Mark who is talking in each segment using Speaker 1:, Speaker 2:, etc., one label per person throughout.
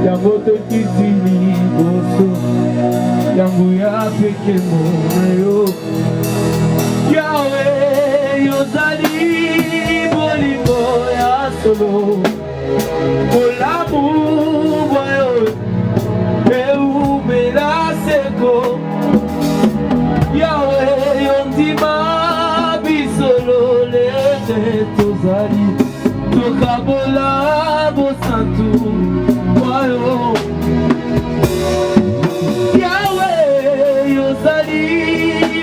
Speaker 1: yango tokitili boso yango ya peke moyo yawe yozali bolingo ya solo bolamu boyo eumela seko yawe yondima bisolo lete tozali tokabola bosantu wayo yawe yozali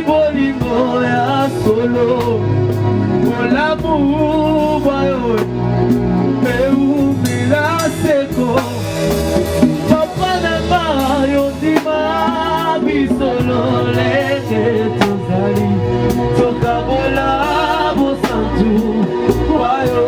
Speaker 1: bolingo ya solo bolamu wayo eumela seko papa na ma yondima bisolo lete tozali tokabola bosantu wayo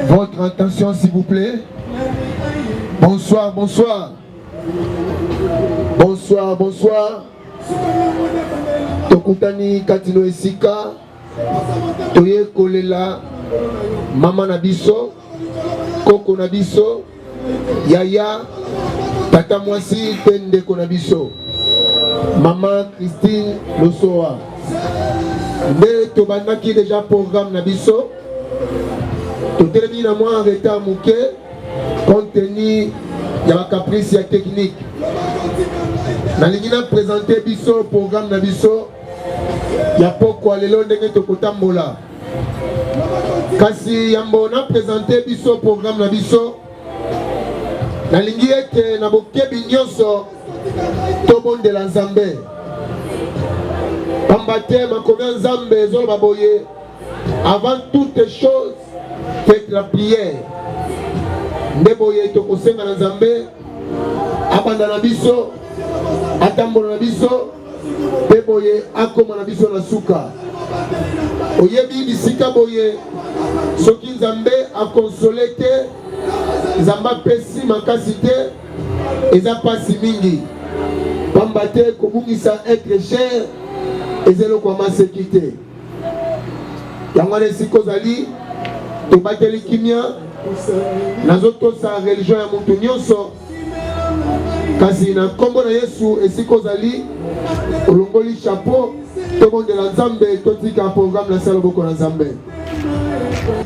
Speaker 2: Votre attention s'il vous plaît. Bonsoir, bonsoir. Bonsoir, bonsoir. Tokutani Katino Esika. Toye Kolela. Mama Nabiso. Koko Nabiso. Yaya. Tata Mwasi Tende Konabiso. Maman Christine Losoa. Nde Tobandaki déjà programme Nabiso. Tout est mis dans moi en retard mouké, compte tenu de la caprice technique. Nalingina présenté biso programme na biso ya poko lelo ndenge tokotambola. Kasi yambo na présenté biso programme na biso. Nalingi ete na bokebi nyonso tobonde la Nzambe. Pambate makomia Nzambe zolo baboye. Avant toutes choses, faites la prière. Ndeboye tokosenga na Nzambe abanda na biso atambola na biso beboye akoma na biso na suka oyebi bisika boye soki Nzambe akonsole te Nzamba pesi makasi te eza pasi mingi pamba te kobungisa être cher ezelo kwa masekite yango esiko zali tobateli kimia nazotosa religion ya mutu nyonso kasi na kombo na Yesu esiko zali olongoli chapeau tobondela Nzambe totika programme na sala boko na Nzambe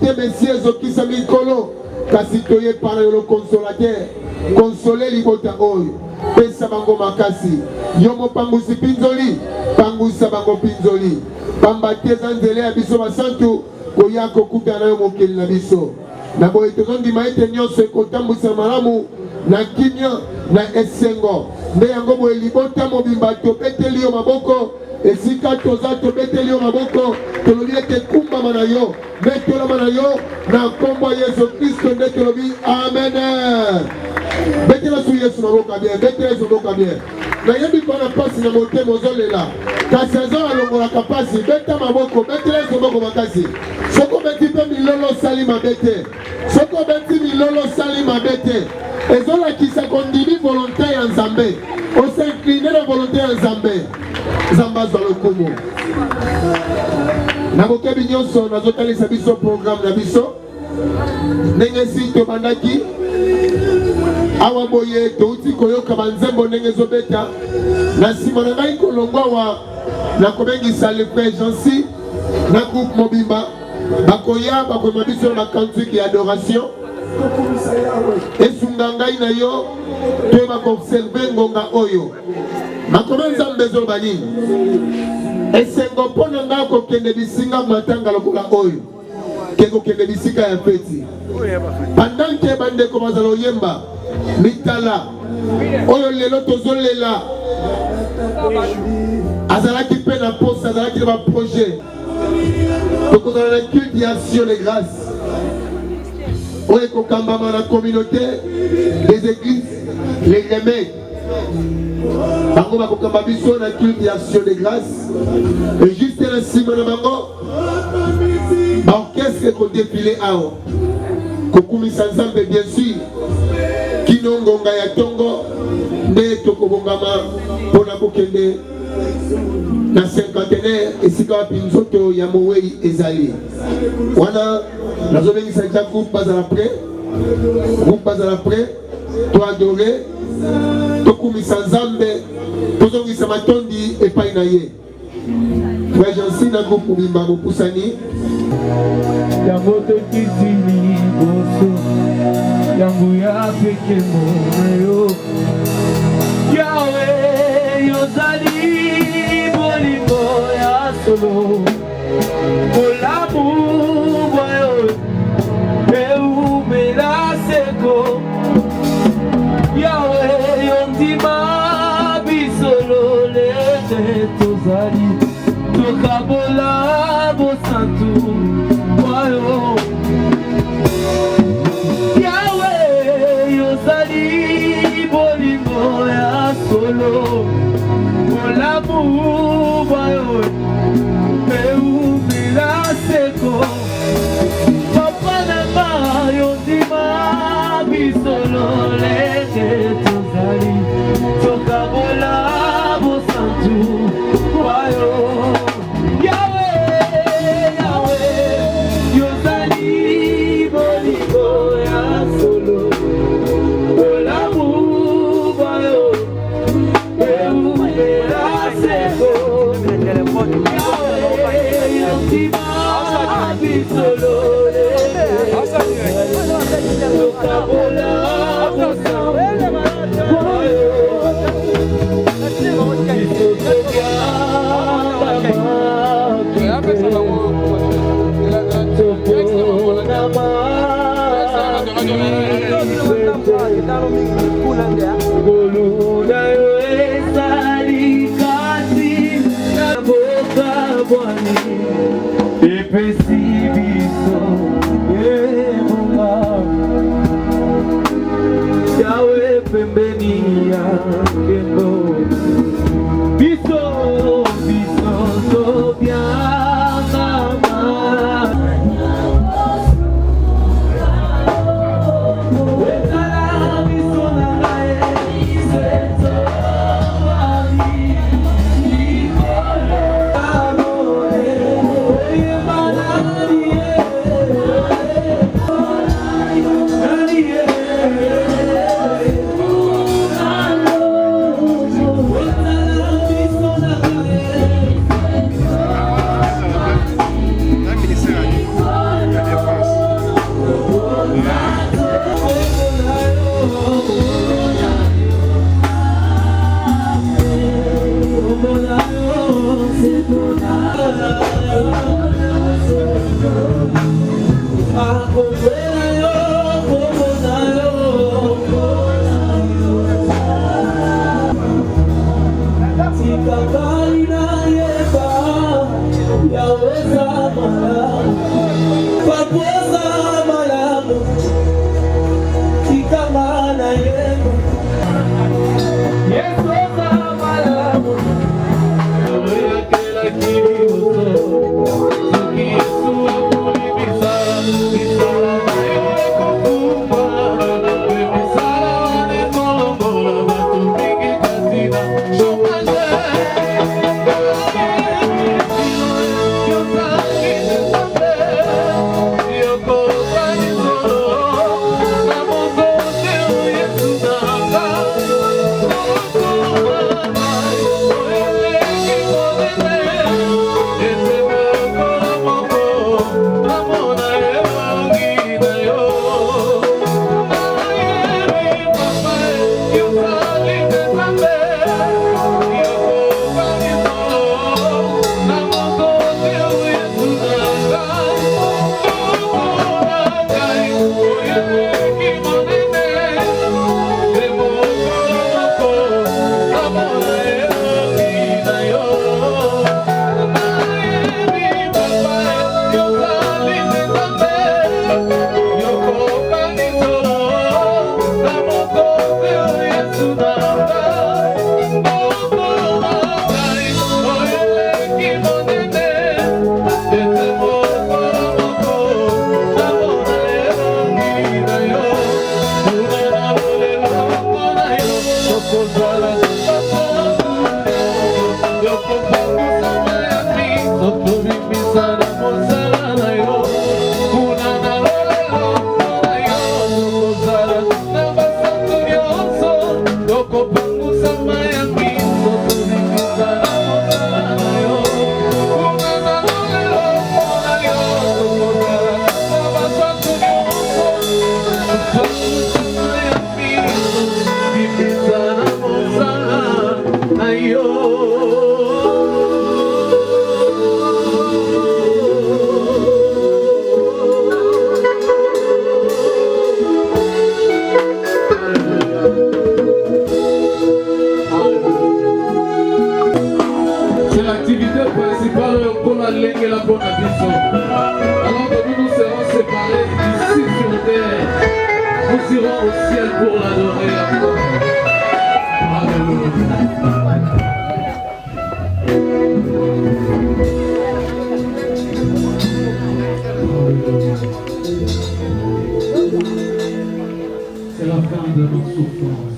Speaker 2: te messieurs zokisa mikolo kasi toye pana yo consolateur consoler libota oyo pesa bango makasi yomo pangusi pinzoli pangusa bango pinzoli pamba teza nzele ya biso basantu koya kokuta na yo mokeli na biso na boye tozondima ete nyonso ekotambwisa malamu na kimia na esengo nde yango boye libota mobimba tobeteli yo maboko esika toza tobeteli yo maboko tolobi ete kumbama na yo betolama na yo na nkombo ya Yesu Kristo nde tolobi amen. Betela su Yesu maboko bien, betela Yesu maboko bien. nayebi kona pasi na motema ozolela kasi aza alongolaka pasi beta maboko betela Yesu maboko makasi soko beti pe milolo sali mabe te soko beti milolo sali mabe te ezolakisa kondimi volonté ya Nzambe os'incline na volonté ya Nzambe Nzambe azwa lokumu na bokebi nyonso nazotalisa biso programme na biso ndenge si tobandaki awa boye touti koyoka banzembo ndenge ezobeta na nsima na ngai kolongwa wa nakobengisa le frère Jansi na groupe mobimba bakoya bakoyema biso na bakantique ya adoration esunga ngai na yo to bakoobserve ngonga oyo makolo nzambe ezoba nini esengo mpo na ngai kokende bisinga matanga lokola oyo ke kokende bisika ya feti pendant ke bandeko bazala oyemba mitala oyo lelo tozolela azalaki mpe na posa azalaki na baprojet tokozala na culte ya action de grâce oyo ekokambama na communauté des églises les remèdes bango bakokamba biso na culte ya action de grâce et juste na nsima na bango baorchestre ekodefile awa kokumisa nzambe bien sûr kino ngonga ya tongo nde tokobongama mpona kokende na cinquantenaire esika wapi nzoto ya mowei ezali wana nazobengisa ja groupe bazala prêt toadore tokumisa nzambe tozongisa matondi epai na ye frère Jansi na groupe mobimba mopusani
Speaker 1: yango tokisi liboso yango ya peke mona yo yawe yozali bolingo ya solo olamu boyo eumela seko yawe yondima bisolo lete tozali tokabola bosantu wayo yawe yozali bolingo ya solo olamu wayo eumela seko papa nanga yondima bisolo lete tozali tokabola bosantu wayo Yawe pembeni ya kendo biso so bien mama balengela mpona biso. Alors que nous nous serons séparés ici sur terre, nous irons au ciel pour l'adorer encore. Alléluia. C'est la fin de notre souffrance.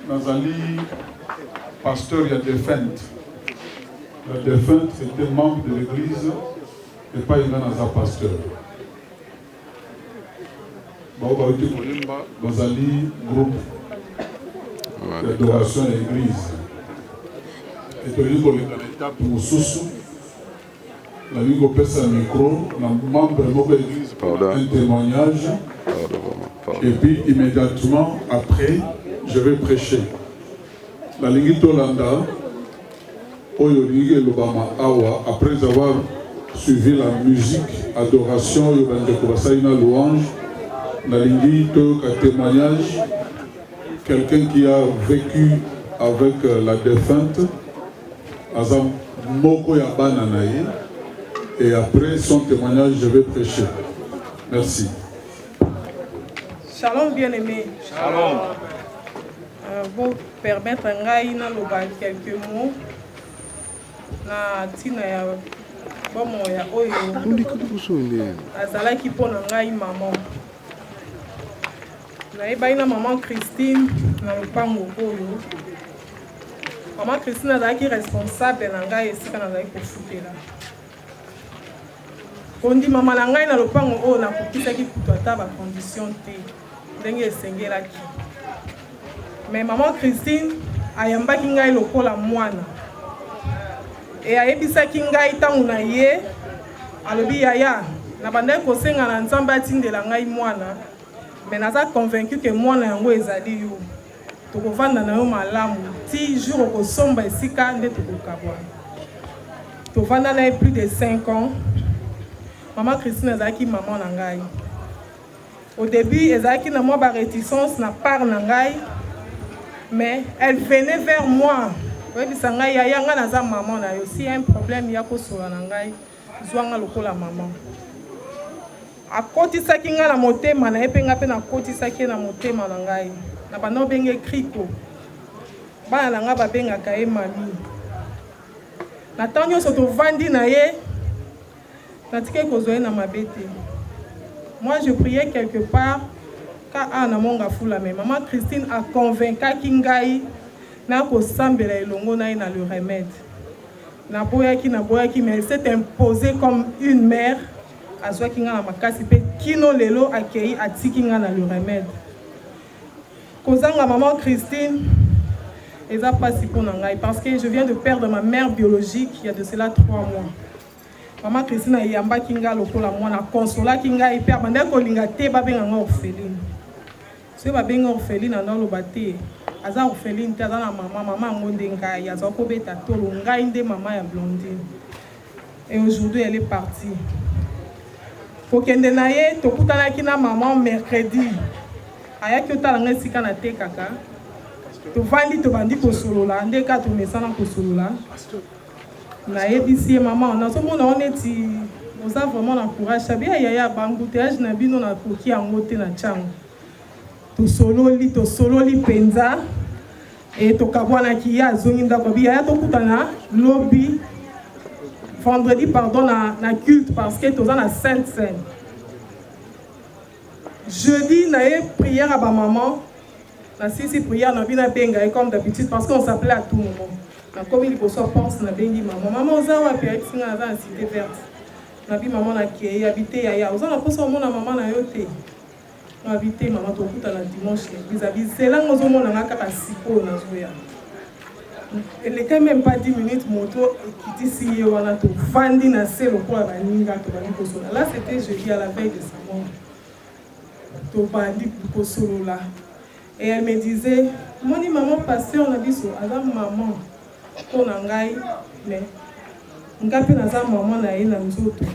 Speaker 3: Nazali, pasteur, il y a des feintes. La défunte était membre de l'église et pas une pasteur. Nazali, groupe d'adoration à l'église. Et tu as dit l'étape pour Soussou. La vie qu'on pèse un micro, la membre de l'église, un témoignage. Et puis immédiatement après, je vais prêcher. La Lingito Landa, Oyo Lingi Lobama Awa, après avoir suivi la musique, adoration, Yobande Kobasaina louange, la Lingito, un témoignage, quelqu'un qui a vécu avec la défunte, Azam Moko Yabana Naye, et après son témoignage, je vais prêcher. Merci.
Speaker 4: Shalom bien-aimé.
Speaker 5: Shalom.
Speaker 4: Vous permettre ngai na loba quelques mots na tina ya bomo ya oyo azalaki mpona ngai maman nayebai na maman Christine na lopango oyo. Maman Christine azalaki responsable na ngai esika nazalaki kofutela kondimama na ngai na lopango oyo nakokisaki kutu ata bacondition te ndenge esengelaki. Mais maman Christine ayambaki ngai lokola mwana e ayebisaki ngai ntango na ye alobi yaya na bandaki kosenga na nzambe atindela ngai mwana mais naza convaincu ke mwana yango ezali yo tokovanda na yo malamu ti jour okosomba esika nde tokokabwa. Tovanda na ye plus de 5 ans. Maman Christine ezalaki maman na ngai. Au début ezalaki na mwa ba réticence na part na ngai, mais elle venait vers moi. Oui, bisanga yaya nga naza maman na yo. Si un problème ya kosola na ngai, zwanga lokola maman. Akotisaki nga na motema na ye mpe nga mpe nakotisaki na motema na ngai. Na bana obenge kriko. Bana na nga babengaka ye mami. Na ntango nyonso tovandi na ye, natikaki kozwa ye na mabe te. Moi, je priais quelque part, car Anna Monga Fula, mais maman Christine a convaincu Kingai na ko sambela elongo na ina le remède. Na boyaki, mais elle s'est imposée comme une mère. A soi kinga na makasi pe kino lelo accueilli a tikinga na le remède. Kozanga maman Christine, eza pas si pour nangai parce que je viens de perdre ma mère biologique il y a de cela 3 mois. Maman Christine a yamba kinga lokola mwana consola kinga hyper banda ko linga te babenga nga orpheline. Ce babenga orpheline na lo baté. Aza orpheline te aza na maman ngonde ngai aza ko beta tolo ngai nde maman ya Blondine. Et aujourd'hui elle est partie. Pour kende na ye tokutana ki na maman mercredi. Ayaki otala nga sika na te kaka. Tovandi tobandi ko solola ndeka to mesana ko solola. Na yebisi maman na somo na oneti oza vraiment na courage sabia yaya bangouteage na bino na koki yango te na chango to sololi penza et to kabwana ki ya zongi ndako bi yaya to kutana lobby vendredi pardon na culte parce que toza na sainte seine. Jeudi na ye prière à ba maman na sisi prière na bina benga comme d'habitude parce qu'on s'appelait à tout moment. Comme il faut pense na bengi maman ozawa pe akinga za cité verte na bi maman na ki habiter yaya ozana poso mona maman na yote na habiter maman to kuta na dimanche vis-à-vis c'est là ngozo mona ngaka ka sipo na zoya elle est quand même pas 10 minutes moto qui ici yo wana to fandi na selo kwa baninga to bani kosola là c'était jeudi à la veille de sa mort to bandi kosolo là et elle me disait moni maman pasteur na biso aza maman pour nangai mais ngapi naza maman na ye na nzoto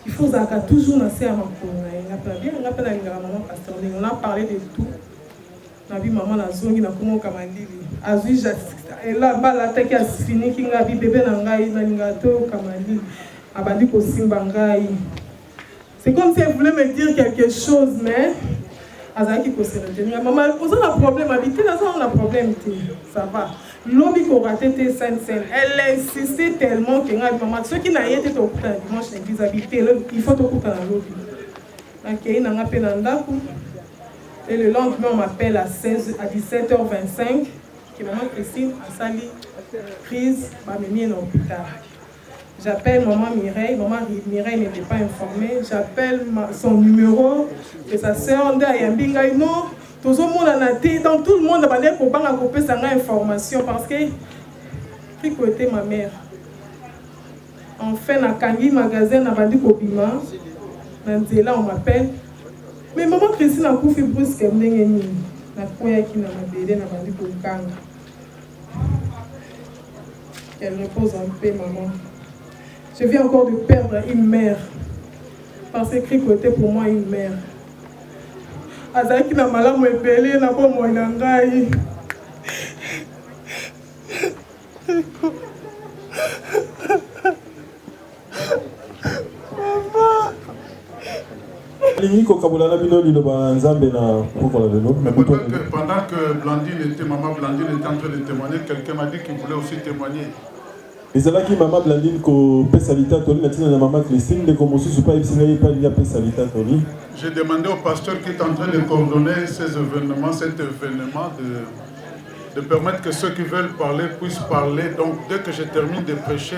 Speaker 4: il faut zaka toujours na se makona ngapi bien ngapi na ngala maman pasteur on a parlé de tout na bi maman na zongi na komo kamandili azui et là bala teki asfini ki ngapi bébé na ngai na ngato kamandili abandi ko simba ngai c'est comme si elle voulait me dire quelque chose mais azaki ko se retenir maman on a un problème habité là on a un problème ça va. L'homme qui a raté tes scènes, elle insistait tellement que maman, ceux qui n'ont pas été au dimanche l'église habitée, il faut tout dans l'objet. Et le lendemain, on m'appelle à 17h25, que maman Christine a sali prise, m'a mis dans l'hôpital. J'appelle maman Mireille n'était pas informée, j'appelle son numéro de sa soeur, non. Tout le monde dans tout le monde a pour couper sa information parce que qui était ma mère. Enfin, na kangi magasin na bandi kobima. Là on m'appelle. Mais maman Christine a couffé brusque ndenge nini. nakweyaki na mabele na bandi kokanga. Qu'elle repose en paix, maman. Je viens encore de perdre une mère. Parce que Kriko était pour moi une mère. Azaki na malamu ebele na bomo na ngai.
Speaker 5: Mais
Speaker 3: pendant que maman Blandine était en train de témoigner, quelqu'un m'a dit qu'il voulait aussi témoigner.
Speaker 5: ezalaki mama Blandine ko pesa litatoli na tina na mama Christine de ko mosusu pa ebisinga pa lia pesa litatoli.
Speaker 3: J'ai demandé au pasteur qui est en train de coordonner cet événement de permettre que ceux qui veulent parler puissent parler. Donc dès que je termine de prêcher,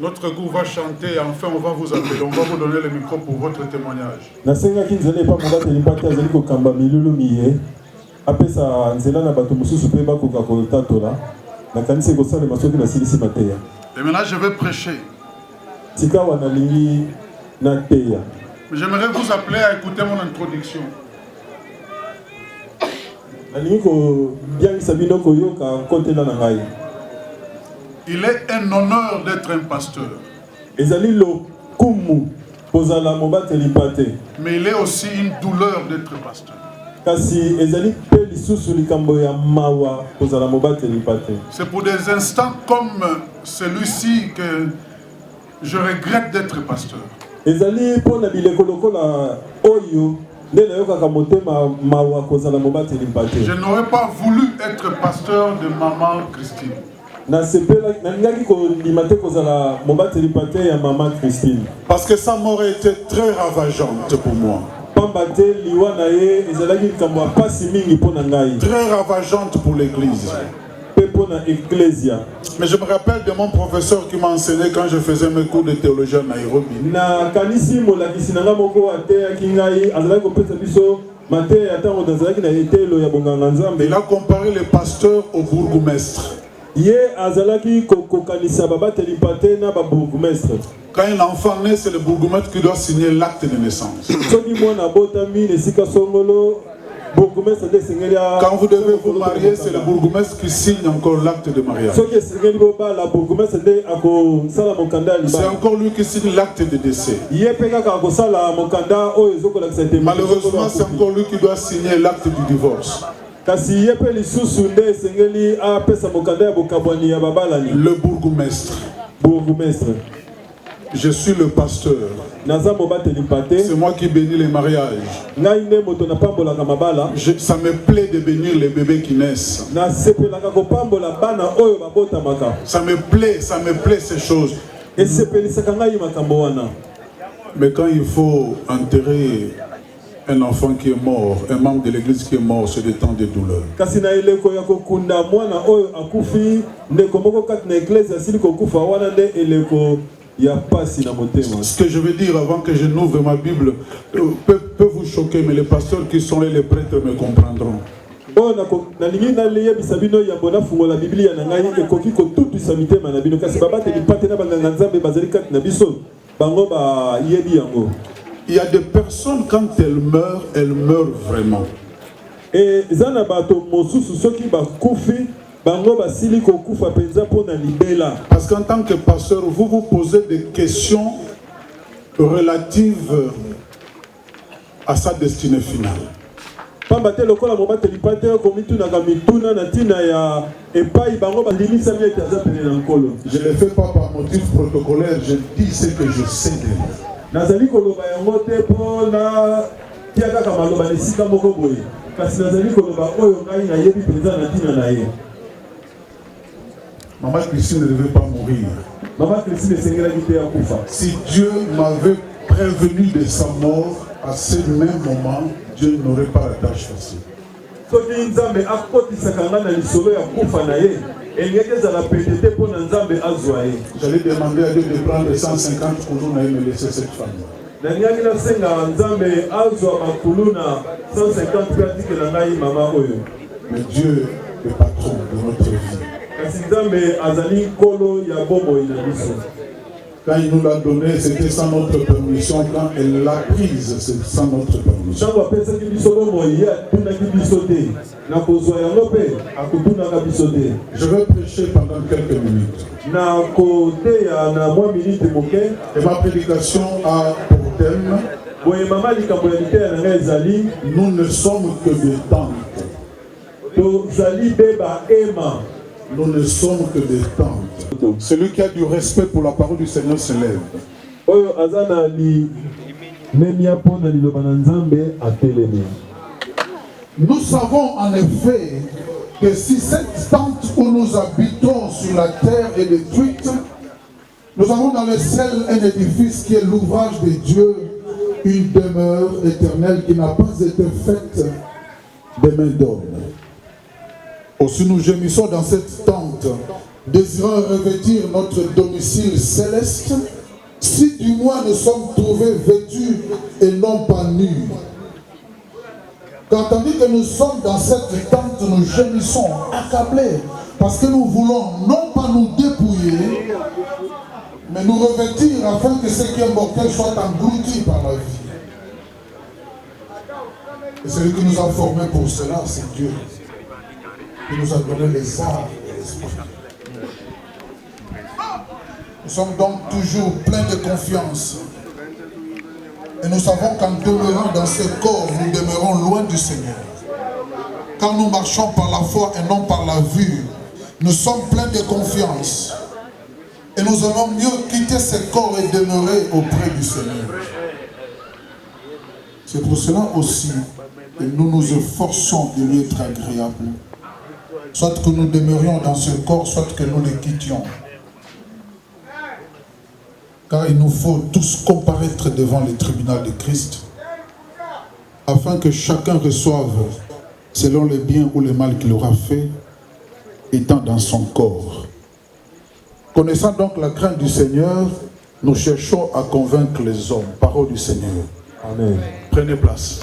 Speaker 3: notre groupe va chanter et enfin on va vous appeler. On va vous donner le micro pour votre témoignage.
Speaker 5: Nasenga ki nzele pa monga telipati azali ko kamba milulu miye. Apesa nzela na bato mosusu pe ba ko ko tatola. Et maintenant
Speaker 3: je vais prêcher.
Speaker 5: Mais
Speaker 3: j'aimerais vous appeler à écouter mon introduction. Il est un honneur d'être un pasteur. Mais il est aussi une douleur d'être pasteur. C'est pour des instants comme celui-ci que je regrette d'être pasteur.
Speaker 5: Je
Speaker 3: n'aurais pas voulu être pasteur de maman Christine. Parce que sa mort a été très ravageante pour moi. Très ravageante pour l'église. Mais je me rappelle de mon professeur qui m'a enseigné quand je faisais mes cours de théologie à Nairobi. Il a comparé les pasteurs au bourgmestre. Quand un enfant naît, c'est le bourgmestre qui doit signer l'acte de naissance. Quand vous devez vous marier, c'est le bourgmestre qui signe encore l'acte de mariage. C'est encore lui qui signe l'acte de décès. Malheureusement, c'est encore lui qui doit signer l'acte du divorce. Le bourgmestre. Je suis le pasteur. C'est moi qui bénis les mariages. Ça me plaît de bénir les bébés qui naissent. Ça me plaît ces choses. Mais quand il faut enterrer un enfant qui est mort, un membre de l'église qui est mort, c'est des temps de douleur. Ce que je veux dire avant que je n'ouvre ma Bible peut vous choquer, mais les pasteurs qui sont là, les prêtres me comprendront. Il y a des personnes, quand elles meurent vraiment. Parce qu'en tant que pasteur, vous vous posez des questions relatives à sa destinée finale. Je ne le fais pas par motif protocolaire, je dis ce que je sais de lui. Maman Christine ne devait pas mourir. Si Dieu m'avait prévenu de sa mort à ce même moment, Dieu n'aurait pas la tâche facile. J'allais demander à Dieu de prendre 150 koulouna et me laisser cette femme. Mais Dieu est patron de notre vie. Quand il nous l'a donné, c'était sans notre permission. Quand elle l'a prise, c'est sans notre permission. Je vais prêcher pendant quelques minutes. Et ma prédication a pour thème: nous ne sommes que des tentes. Nous ne sommes que des tentes. Celui qui a du respect pour la parole du Seigneur se lève. Nous savons en effet que si cette tente où nous habitons sur la terre est détruite, nous avons dans le ciel un édifice qui est l'ouvrage de Dieu, une demeure éternelle qui n'a pas été faite des mains d'homme. Aussi nous gémissons dans cette tente, désirant revêtir notre domicile céleste, si du moins nous sommes trouvés vêtus et non pas nus. Car tandis que nous sommes dans cette tente, nous gémissons, accablés, parce que nous voulons non pas nous dépouiller, mais nous revêtir afin que ce qui est mortel soit englouti par la vie. Et celui qui nous a formés pour cela, c'est Dieu, qui nous a donné les arts et l'esprit. Nous sommes donc toujours pleins de confiance. Et nous savons qu'en demeurant dans ce corps, nous demeurons loin du Seigneur. Quand nous marchons par la foi et non par la vue, nous sommes pleins de confiance. Et nous allons mieux quitter ce corps et demeurer auprès du Seigneur. C'est pour cela aussi que nous nous efforçons de lui être agréables. Soit que nous demeurions dans ce corps, soit que nous le quittions. Car il nous faut tous comparaître devant le tribunal de Christ, afin que chacun reçoive selon le bien ou le mal qu'il aura fait, étant dans son corps. Connaissant donc la crainte du Seigneur, nous cherchons à convaincre les hommes. Parole du Seigneur. Amen. Prenez place.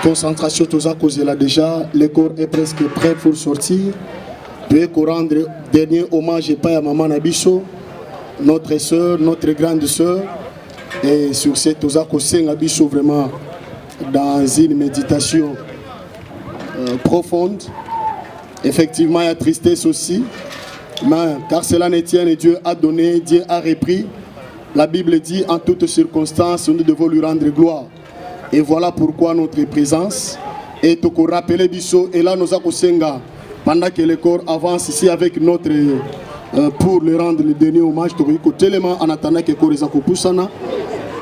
Speaker 2: Concentration, tout ça, cause là déjà, le corps est presque prêt pour sortir. Puis qu'on rendre dernier hommage et pas à Maman Nabiso, notre soeur, notre grande soeur. Et sur cette tout ça, qu'on Nabiso vraiment dans une méditation profonde. Effectivement, il y a tristesse aussi. Mais car cela ne tient, et Dieu a donné, Dieu a repris. La Bible dit en toutes circonstances, nous devons lui rendre gloire. Et voilà pourquoi notre présence est au rappeler Bisso. Et là, nous avons Senga, pendant que le corps avance ici avec notre, pour le rendre le dernier hommage, tellement en attendant que le corps est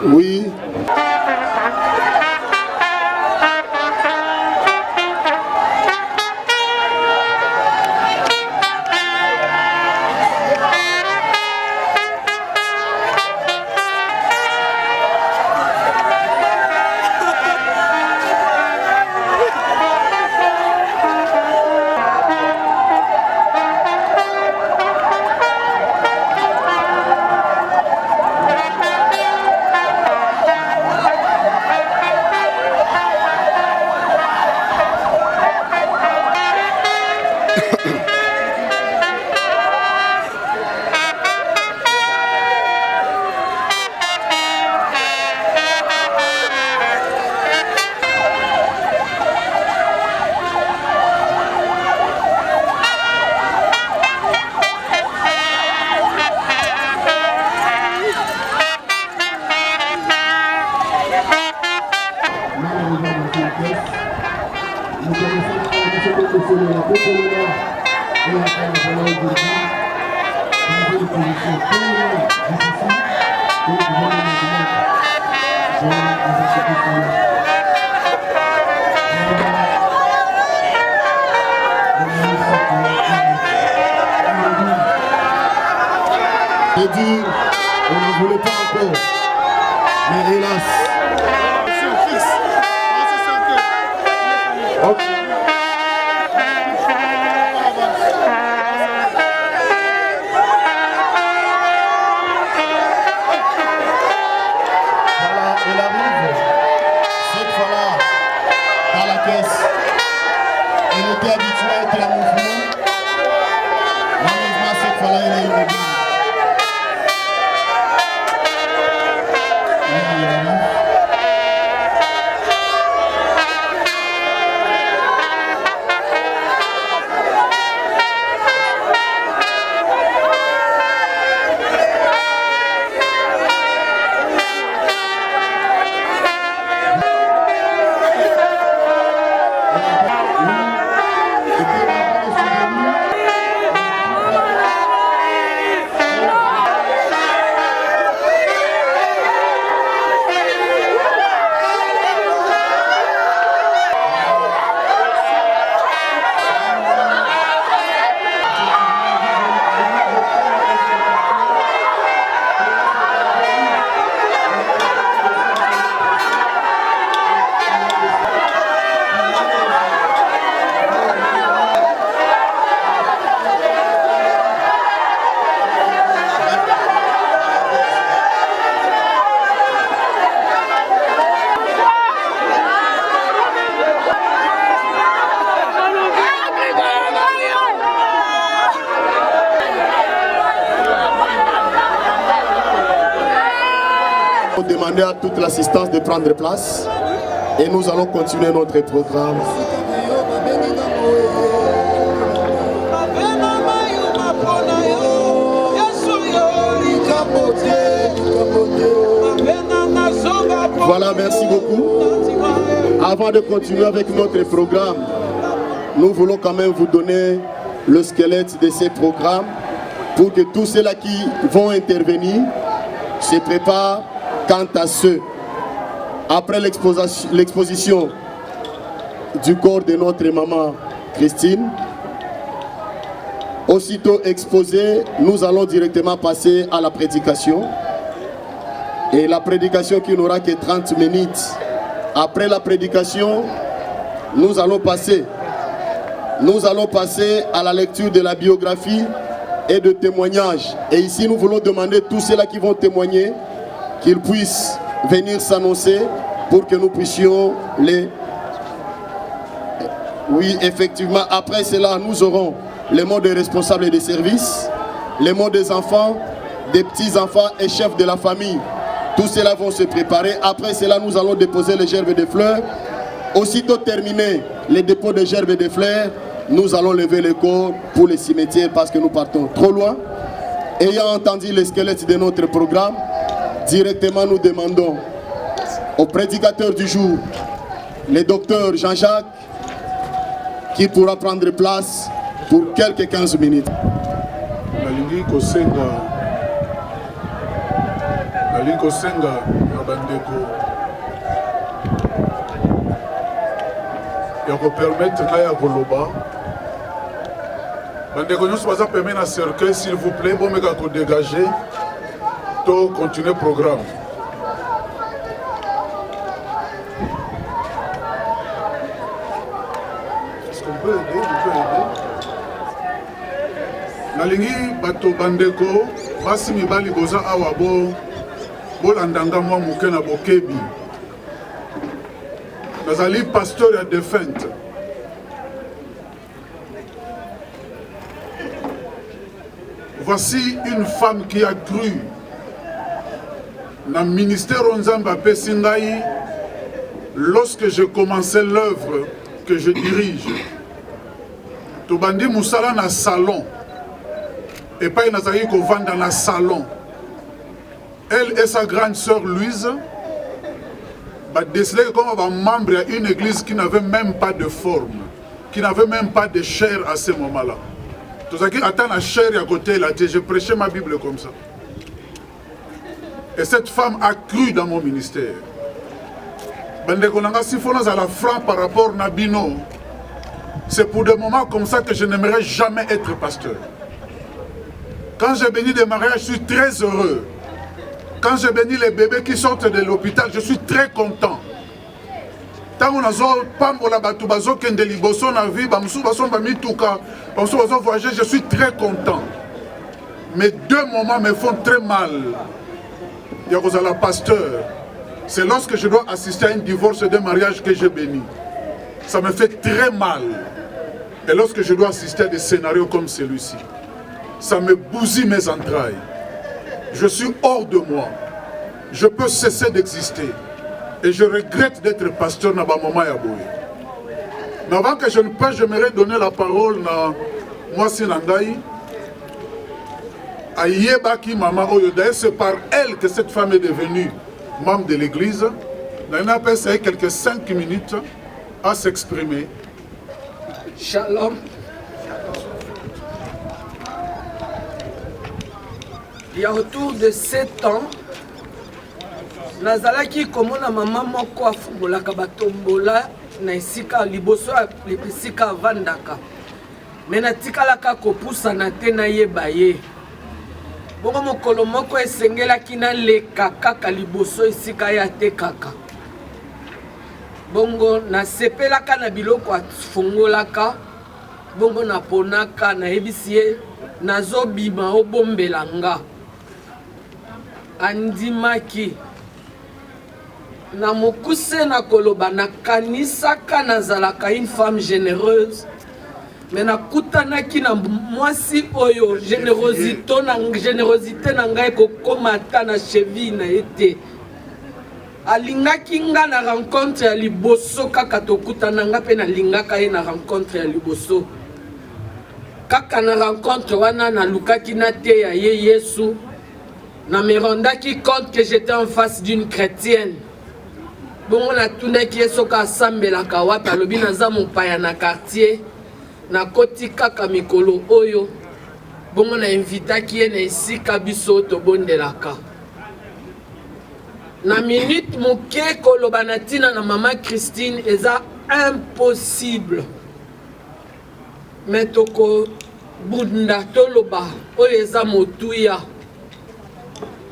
Speaker 2: oui. J'ai dit, on ne voulait pas encore, mais hélas. Okay. Voilà, elle arrive cette fois-là dans la caisse. Elle était habituée à être en mouvement. Malheureusement, cette fois-là, elle est immobile. Demander à toute l'assistance de prendre place et nous allons continuer notre programme. Voilà, merci beaucoup. Avant de continuer avec notre programme, nous voulons quand même vous donner le squelette de ces programmes pour que tous ceux-là qui vont intervenir se préparent. Quant à ceux, après l'exposition du corps de notre maman Christine, aussitôt exposé, nous allons directement passer à la prédication. Et la prédication qui n'aura que 30 minutes. Après la prédication, nous allons passer à la lecture de la biographie et de témoignages. Et ici, nous voulons demander à tous ceux-là qui vont témoigner qu'ils puissent venir s'annoncer pour que nous puissions les... Oui, effectivement, après cela, nous aurons les mots des responsables des services, les mots des enfants, des petits-enfants et chefs de la famille. Tous ceux-là vont se préparer. Après cela, nous allons déposer les gerbes de fleurs. Aussitôt terminé les dépôts de gerbes de fleurs, nous allons lever le corps pour les cimetières parce que nous partons trop loin. Ayant entendu les squelettes de notre programme, directement nous demandons au prédicateur du jour, le docteur Jean-Jacques, qui pourra prendre place pour quelques 15 minutes.
Speaker 3: Nalingi kosenga na bandeko ya kopermettre na ya koloba bandeko nyonso baza pembe na cercueil, s'il vous plaît, bomeka kodégager to continuer programme. Est-ce qu'on peut aider? On peut aider. Nalingi bato bandeko basi mibali boza awa bolandanga mwa muke na bokebi. Nazali pasteur ya défunte. Voici une femme qui a cru dans le ministère Onzamba Pessingaï lorsque je commençais l'œuvre que je dirige. Tobandi Moussala na salon et pas Nazali Kovan dans la salon. Elle et sa grande sœur Louise
Speaker 6: décelé comme un membre d'une église qui n'avait même pas de forme, qui n'avait même pas de chair à ce moment-là. Tout ça qui attend la chair à côté, là, je prêchais ma Bible comme ça. Et cette femme a cru dans mon ministère. Si on a la franc par rapport à Nabino, c'est pour des moments comme ça que je n'aimerais jamais être pasteur. Quand j'ai béni des mariages, je suis très heureux. Quand j'ai béni les bébés qui sortent de l'hôpital, je suis très content. Tant qu'on a voyagé, je suis très content. Mais deux moments me font très mal. Il y a un pasteur. C'est lorsque je dois assister à un divorce d'un mariage que j'ai béni. Ça me fait très mal. Et lorsque je dois assister à des scénarios comme celui-ci, ça me bousille mes entrailles. Je suis hors de moi. Je peux cesser d'exister. Et je regrette d'être pasteur dans ce moment. Mais avant que je ne passe, j'aimerais donner la parole à moi, Sinangaï. À Yebaki Mama Oyoda. C'est par elle que cette femme est devenue membre de l'église. On a passé quelques 5 minutes à s'exprimer.
Speaker 7: Shalom. Il y a autour de 7 ans, nazalaki komona mama moko afungolaka batombola na esika liboso esika vandaka. Mais natikalaka kopusana te nayeba ye. Bongo mokolo moko esengelaki naleka kaka liboso esika ya te kaka. Bongo nasepelaka na biloko afungolaka. Bongo naponaka nayebisi ye nazobima obombela nga. Andimaki na mokuse na koloba na kanisaka nazalaka une femme généreuse. Mais nakutanaki na mwasi oyo générosité na ngai kokomata na cheville na ete. Alingaki nga na rencontre ya liboso kaka tokutana nga pe na lingaka ye na rencontre ya liboso. Kaka na rencontre wana na lukaki na te ya ye Yesu. Na me rendaki compte que j'étais en face d'une chrétienne. Bon, on a tout qui est soka asambelaka wapi alobi naza mopaya na quartier. Na koti kaka mikolo oyo. Bon, on a invitaki ye na esika biso tobondelaka. Na minute moke koloba na tina na mama Christine eza impossible. Mais toko bunda toloba oyo eza motuya.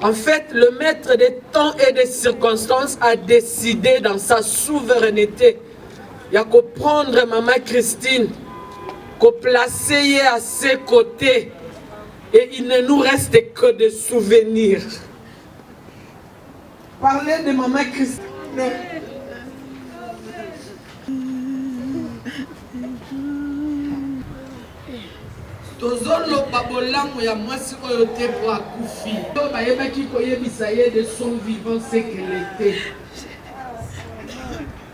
Speaker 7: En fait, le maître des temps et des circonstances a décidé dans sa souveraineté il y a qu'à prendre maman Christine, qu'à placer à ses côtés et il ne nous reste que des souvenirs. Parler de maman Christine. Tozolo babolamu ya mwasi oyo te po akufi. To bayebaki koyebisa ye de son vivant c'est qu'elle était.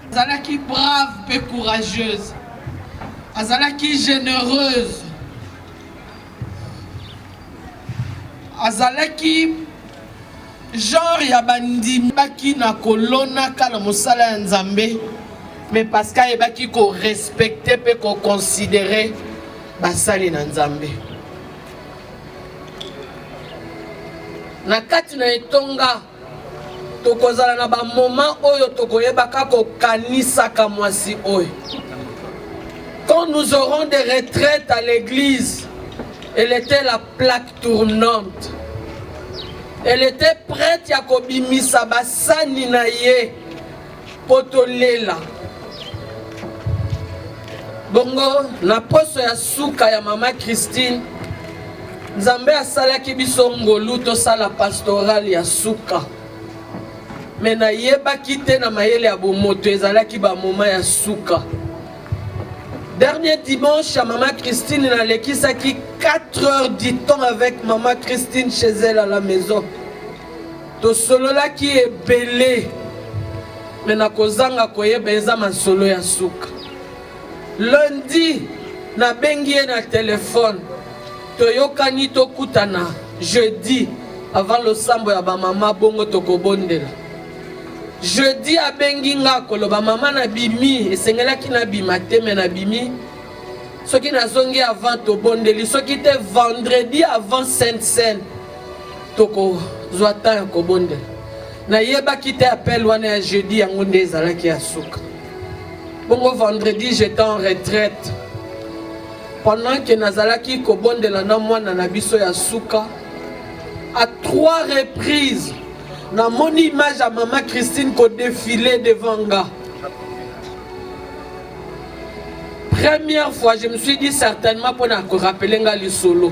Speaker 7: Azalaki brave pe courageuse. Azalaki généreuse. Azalaki genre ya bandimi baki na kolona kala mosala ya Nzambe. Mais parce qu'ayebaki ko respecter pe ko considérer basali na Nzambe. Na kati na etonga tokozala na ba moment oyo tokoyebaka ko kanisa ka mwasi oyo. Quand nous aurons des retraites à l'église, elle était la plaque tournante. Elle était prête ya kobimisa basani na ye potolela. Bongo na poso ya suka ya mama Christine Nzambe asalaki biso ngolu to sala pastoral ya suka. Mena yeba kite na mayele ya bomoto ezalaki ba moma ya suka. Dernier dimanche à maman Christine na lekisaki 4 heures du temps avec maman Christine chez elle à la maison. To solo la ki est belé. Mena kozanga koyeba eza masolo ya suka. Lundi, na bengi na téléphone. Toyokani tokutana. Jeudi, avant le sambo ya ba mama bongo tokobondela. jeudi abengi nga koloba mama na bimi esengelaki na bima te me na bimi soki nazongi avant tobondeli soki te vendredi avant Sainte Seine tokozwa temps ya kobondela nayebaki te appel wana ya jeudi yango nde ezalaki ya suka bongo vendredi j'étais en retraite pendant que nazalaki kobondela na mwana na biso ya suka à 3 reprises na mon image à maman Christine ko défilé devant nga. Première fois je me suis dit certainement pour na ko rappeler nga li solo.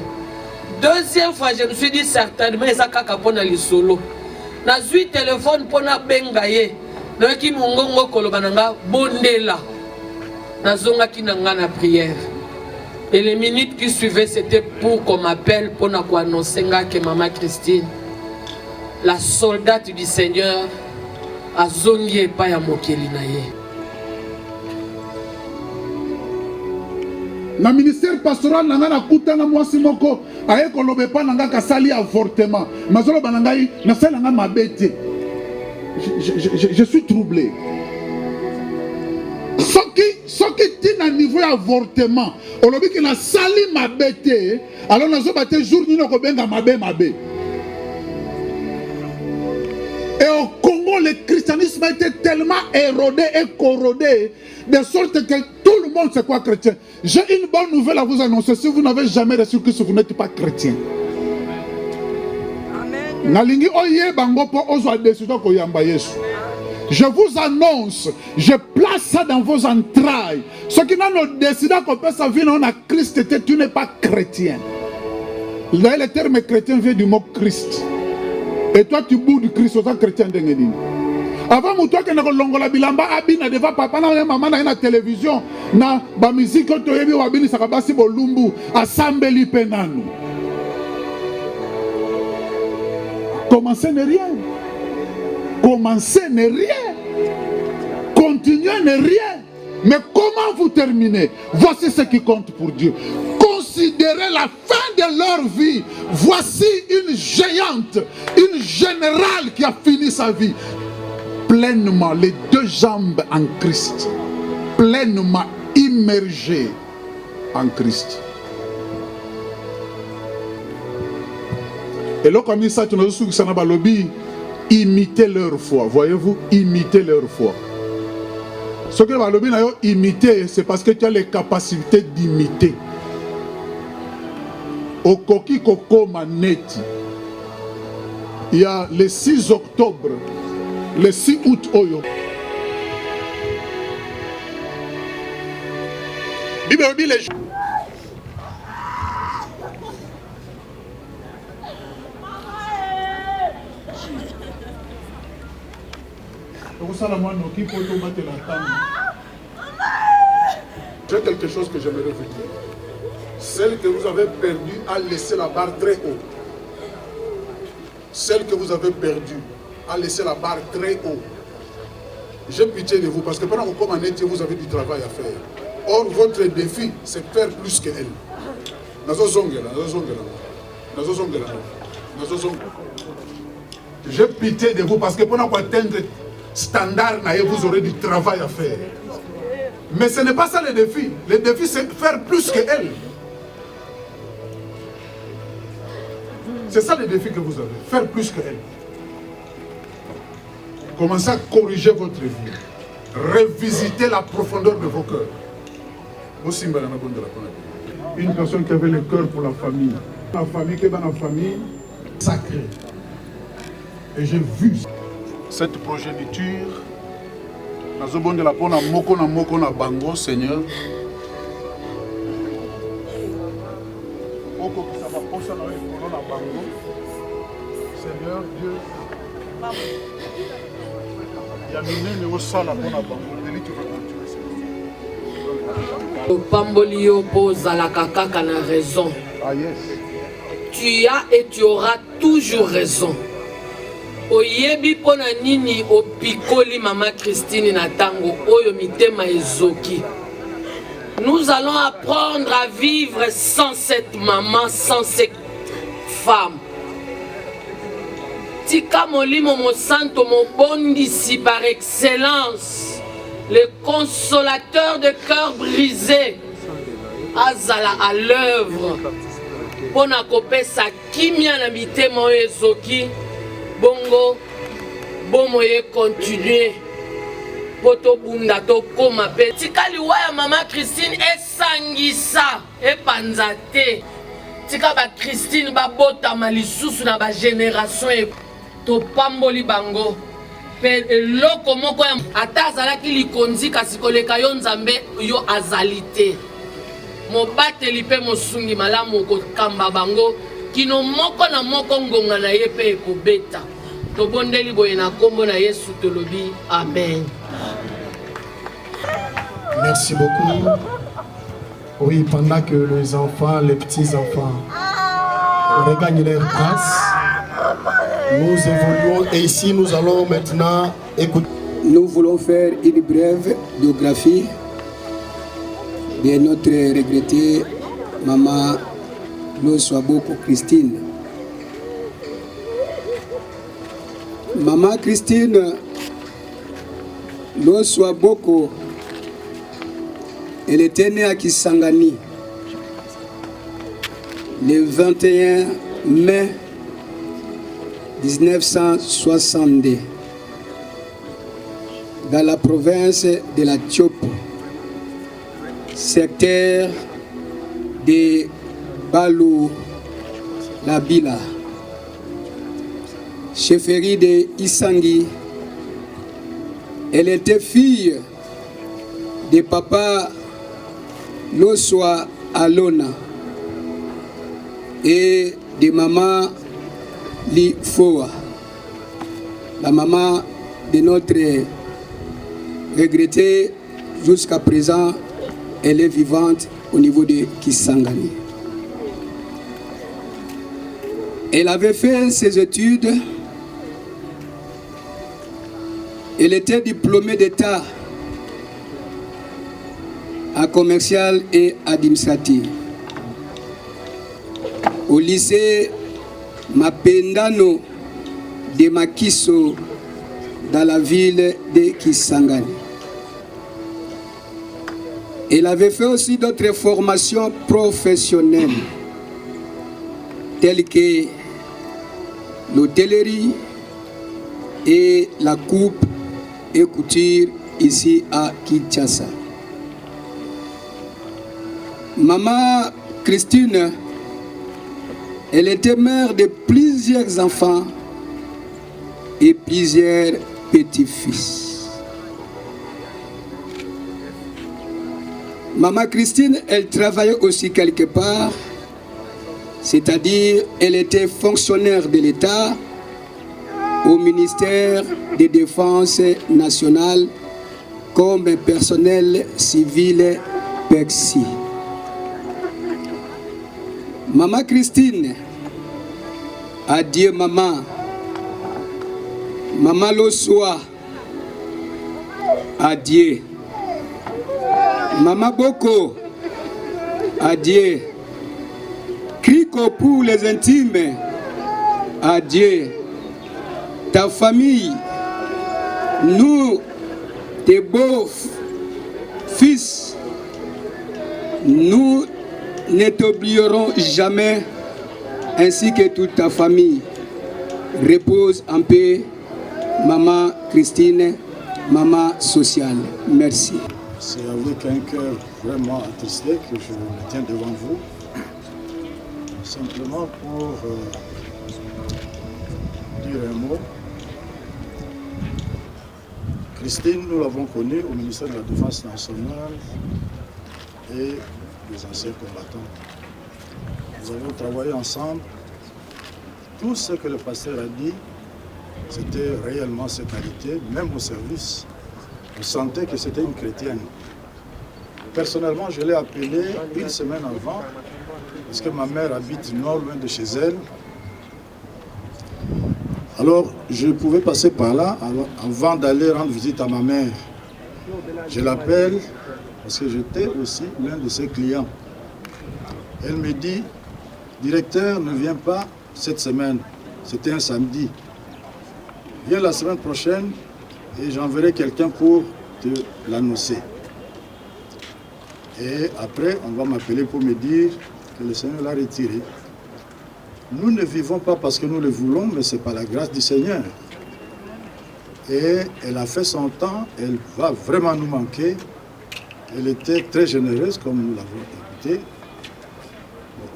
Speaker 7: Deuxième fois je me suis dit certainement ezaka pona li solo. Na zui téléphone pona benga ye. Na ki mongongo koloba nga bondela. Na zonga ki na nga na prière. Et les minutes qui suivaient c'était pour qu'on m'appelle pour na ko annoncer nga que maman Christine la soldate du Seigneur a zongi pa ya mokeli na ye.
Speaker 6: Na ministère pastoral nanga na kutana mwasi moko aye kolobe pa nanga kasali avortement mazolo banangai na sala nga mabete. Je suis troublé. Soki tina niveau avortement olobi ki na sali mabete alors nazo bate jour ni ko benga mabe. Et au Congo, le christianisme a été tellement érodé et corrodé, de sorte que tout le monde se croit chrétien. J'ai une bonne nouvelle à vous annoncer. Si vous n'avez jamais reçu Christ, vous n'êtes pas chrétien. Je vous annonce, je place ça dans vos entrailles. Ce qui nous décidé qu'on peut sa vie dans Christ, tu n'es pas chrétien. Le terme chrétien vient du mot Christ. Et toi tu boudes du Christ, autant chrétien d'Engedine. Avant moi toi que nous longola bilamba abina devant papa na maman na la télévision na ba musique to yebi wabini sakabasi bolumbu assemblée penanu. Commencer n'est rien. Commencer n'est rien. Continuer n'est rien. Mais comment vous terminez? Voici ce qui compte pour Dieu. Considérez la fin de leur vie. Voici une géante, une générale qui a fini sa vie. Pleinement, les 2 jambes en Christ. Pleinement immergées en Christ. Et là, comme ça, tu nous dis, imitez leur foi. Voyez-vous, imitez leur foi. Ce que tu vas imiter, c'est parce que tu as les capacités d'imiter. Au Koki Koko Maneti, il y a le 6 octobre, le 6 août, Oyo. J'ai quelque chose que j'aimerais vous dire. Celle que vous avez perdue a laissé la barre très haut. Celle que vous avez perdue a laissé la barre très haut. J'ai pitié de vous parce que pendant que vous commencez, vous avez du travail à faire. Or, votre défi, c'est faire plus qu'elle. J'ai pitié de vous parce que pendant qu'on atteindre standard, vous aurez du travail à faire. Mais ce n'est pas ça le défi. Le défi, c'est faire plus qu'elle. C'est ça le défi que vous avez. Faire plus qu'elle. Commencez à corriger votre vie. Revisiter la profondeur de vos cœurs. Une personne qui avait le cœur pour la famille. La famille qui est dans la famille sacrée. Et j'ai vu cette progéniture. Nazobonde la pona moko na bango, Seigneur. Moko qui ça va poser dans les colonnes na bango. Seigneur Dieu. Yamine ne osala pona bango. Deli tu vas continuer, Seigneur.
Speaker 7: Pambolio pose à la kaka na raison.
Speaker 6: Ah yes.
Speaker 7: Tu as et tu auras toujours raison. Oyebi pona nini opikoli mama Christine na tango oyo mitema ezoki. Nous allons apprendre à vivre sans cette maman, sans cette femme. tika molimo mosanto mobondisi par excellence, le consolateur de cœur brisé, azala à l'œuvre pona kopesa kimia na mitema oyo ezoki bongo bomoye continuer po tobunda tokoma mpe tika liwa ya mama Christine esangisa epanza te tika ba Christine babotama lisusu na bagénération topamboli bango mpe eloko moko ata azalaki likonzi kasi koleka yo nzambe yo azali te mobateli mpe mosungi malamu kokamba bango kino moko na moko ngonga na ye mpe ekobeta tobondeli boye na kombo na Yesu tolobi amen.
Speaker 8: Merci beaucoup. Oui, pendant que les enfants, les petits-enfants regagnent leur place, nous évoluons et ici nous allons maintenant écouter.
Speaker 9: Nous voulons faire une brève biographie de notre regrettée maman Loswaboko Christine. Maman Christine Loswaboko, elle était née à Kisangani le 21 mai 1962 dans la province de la Tiopo, secteur de Balou Labila, chefferie de Isangi. Elle était fille de papa Loswa Alona et de maman Li Foa, la maman de notre regrettée jusqu'à présent. Elle est vivante au niveau de Kisangani. Elle avait fait ses études. Elle était diplômée d'État en commercial et administratif au lycée Mapendano de Makiso dans la ville de Kisangani. Elle avait fait aussi d'autres formations professionnelles telles que l'hôtellerie et la coupe et couture ici à Kinshasa. Maman Christine, elle était mère de plusieurs enfants et plusieurs petits-fils. Maman Christine, elle travaillait aussi quelque part, c'est-à-dire elle était fonctionnaire de l'État au ministère de Défense nationale comme personnel civil PEXI. Maman Christine, adieu maman. Maman Loswa, adieu. Maman Boko, adieu. Cricot pour les intimes, adieu. Ta famille, nous, tes beaux fils, nous ne t'oublierons jamais, ainsi que toute ta famille. Repose en paix, maman Christine, maman sociale. Merci.
Speaker 10: C'est avec un cœur vraiment attristé que je me tiens devant vous, simplement pour dire un mot. Christine, nous l'avons connue au ministère de la Défense nationale et des anciens combattants. Nous avons travaillé ensemble. Tout ce que le pasteur a dit, c'était réellement ses qualités, même au service. On sentait que c'était une chrétienne. Personnellement, je l'ai appelée une semaine avant, parce que ma mère habite non loin de chez elle. Alors, je pouvais passer par là avant d'aller rendre visite à ma mère. Je l'appelle parce que j'étais aussi l'un de ses clients. Elle me dit, directeur ne vient pas cette semaine, c'était un samedi. Viens la semaine prochaine et j'enverrai quelqu'un pour te l'annoncer. Et après, on va m'appeler pour me dire que le Seigneur l'a retiré. Nous ne vivons pas parce que nous le voulons, mais c'est par la grâce du Seigneur. Et elle a fait son temps, elle va vraiment nous manquer. Elle était très généreuse, comme nous l'avons écouté.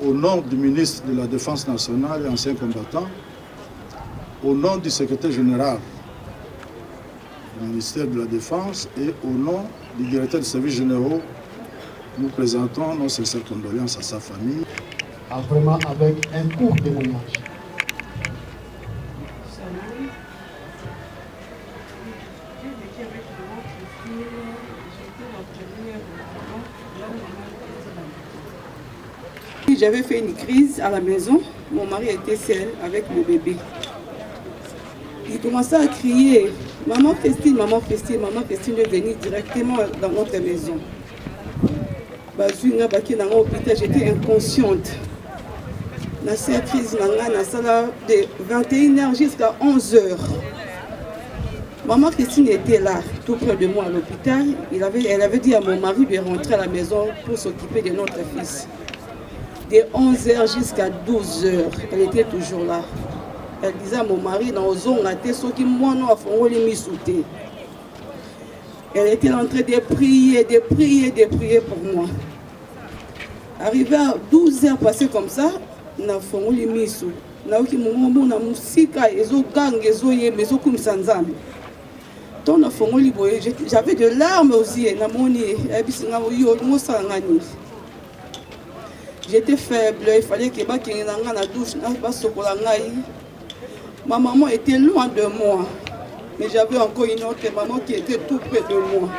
Speaker 10: Au nom du ministre de la Défense nationale et ancien combattant, au nom du secrétaire général du ministère de la Défense et au nom du directeur des services généraux, nous présentons nos sincères condoléances à sa famille.
Speaker 8: Vraiment avec un court témoignage.
Speaker 11: J'avais fait une crise à la maison, mon mari était seul avec le bébé. Il commençait à crier, maman Christine, maman Christine, maman Christine est venue directement dans notre maison. J'étais inconsciente. Dans cette crise, de 21h jusqu'à 11h. Maman Christine était là, tout près de moi à l'hôpital. Elle avait dit à mon mari de rentrer à la maison pour s'occuper de notre fils. De 11h jusqu'à 12h, elle était toujours là. Elle disait à mon mari, dans elle était en train de prier pour moi. Arrivé à 12h passé comme ça, na fongoli miso. Na oki mongo na musika ezo gang ezo ye mezo kum sanzambe. Ton na fongoli boye, j'avais de larmes aussi na moni ebisinga yo mosangani. J'étais faible, il fallait que ba kinga na douche na ba sokola ngai. Ma maman était loin de moi. Mais j'avais encore une autre maman qui était tout près de moi.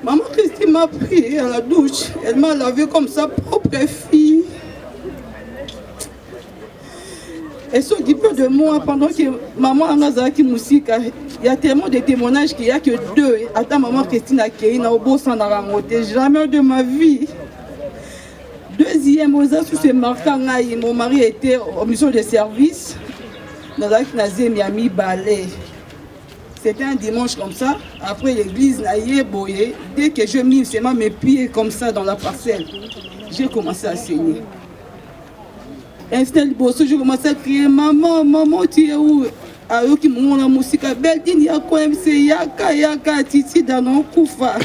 Speaker 11: Maman Christine m'a pris à la douche. Elle m'a lavé comme sa propre fille. Elle s'occupait de moi pendant que maman Anazaki Moussika. Il y a tellement de témoignages qu'il n'y a que deux. Attends, maman Christine a créé na obo sans ramoter. Jamais de ma vie. Deuxième, c'est marquant, mon mari était en mission de service. Dans la Miami balai. C'était un dimanche comme ça. Après l'église, dès que je mis mes pieds comme ça dans la parcelle, j'ai commencé à saigner. Instant je commençais à crier, maman, maman, tu es où? Alors que mon musique Beldine Yako MC Yaka Titi dans Koufa.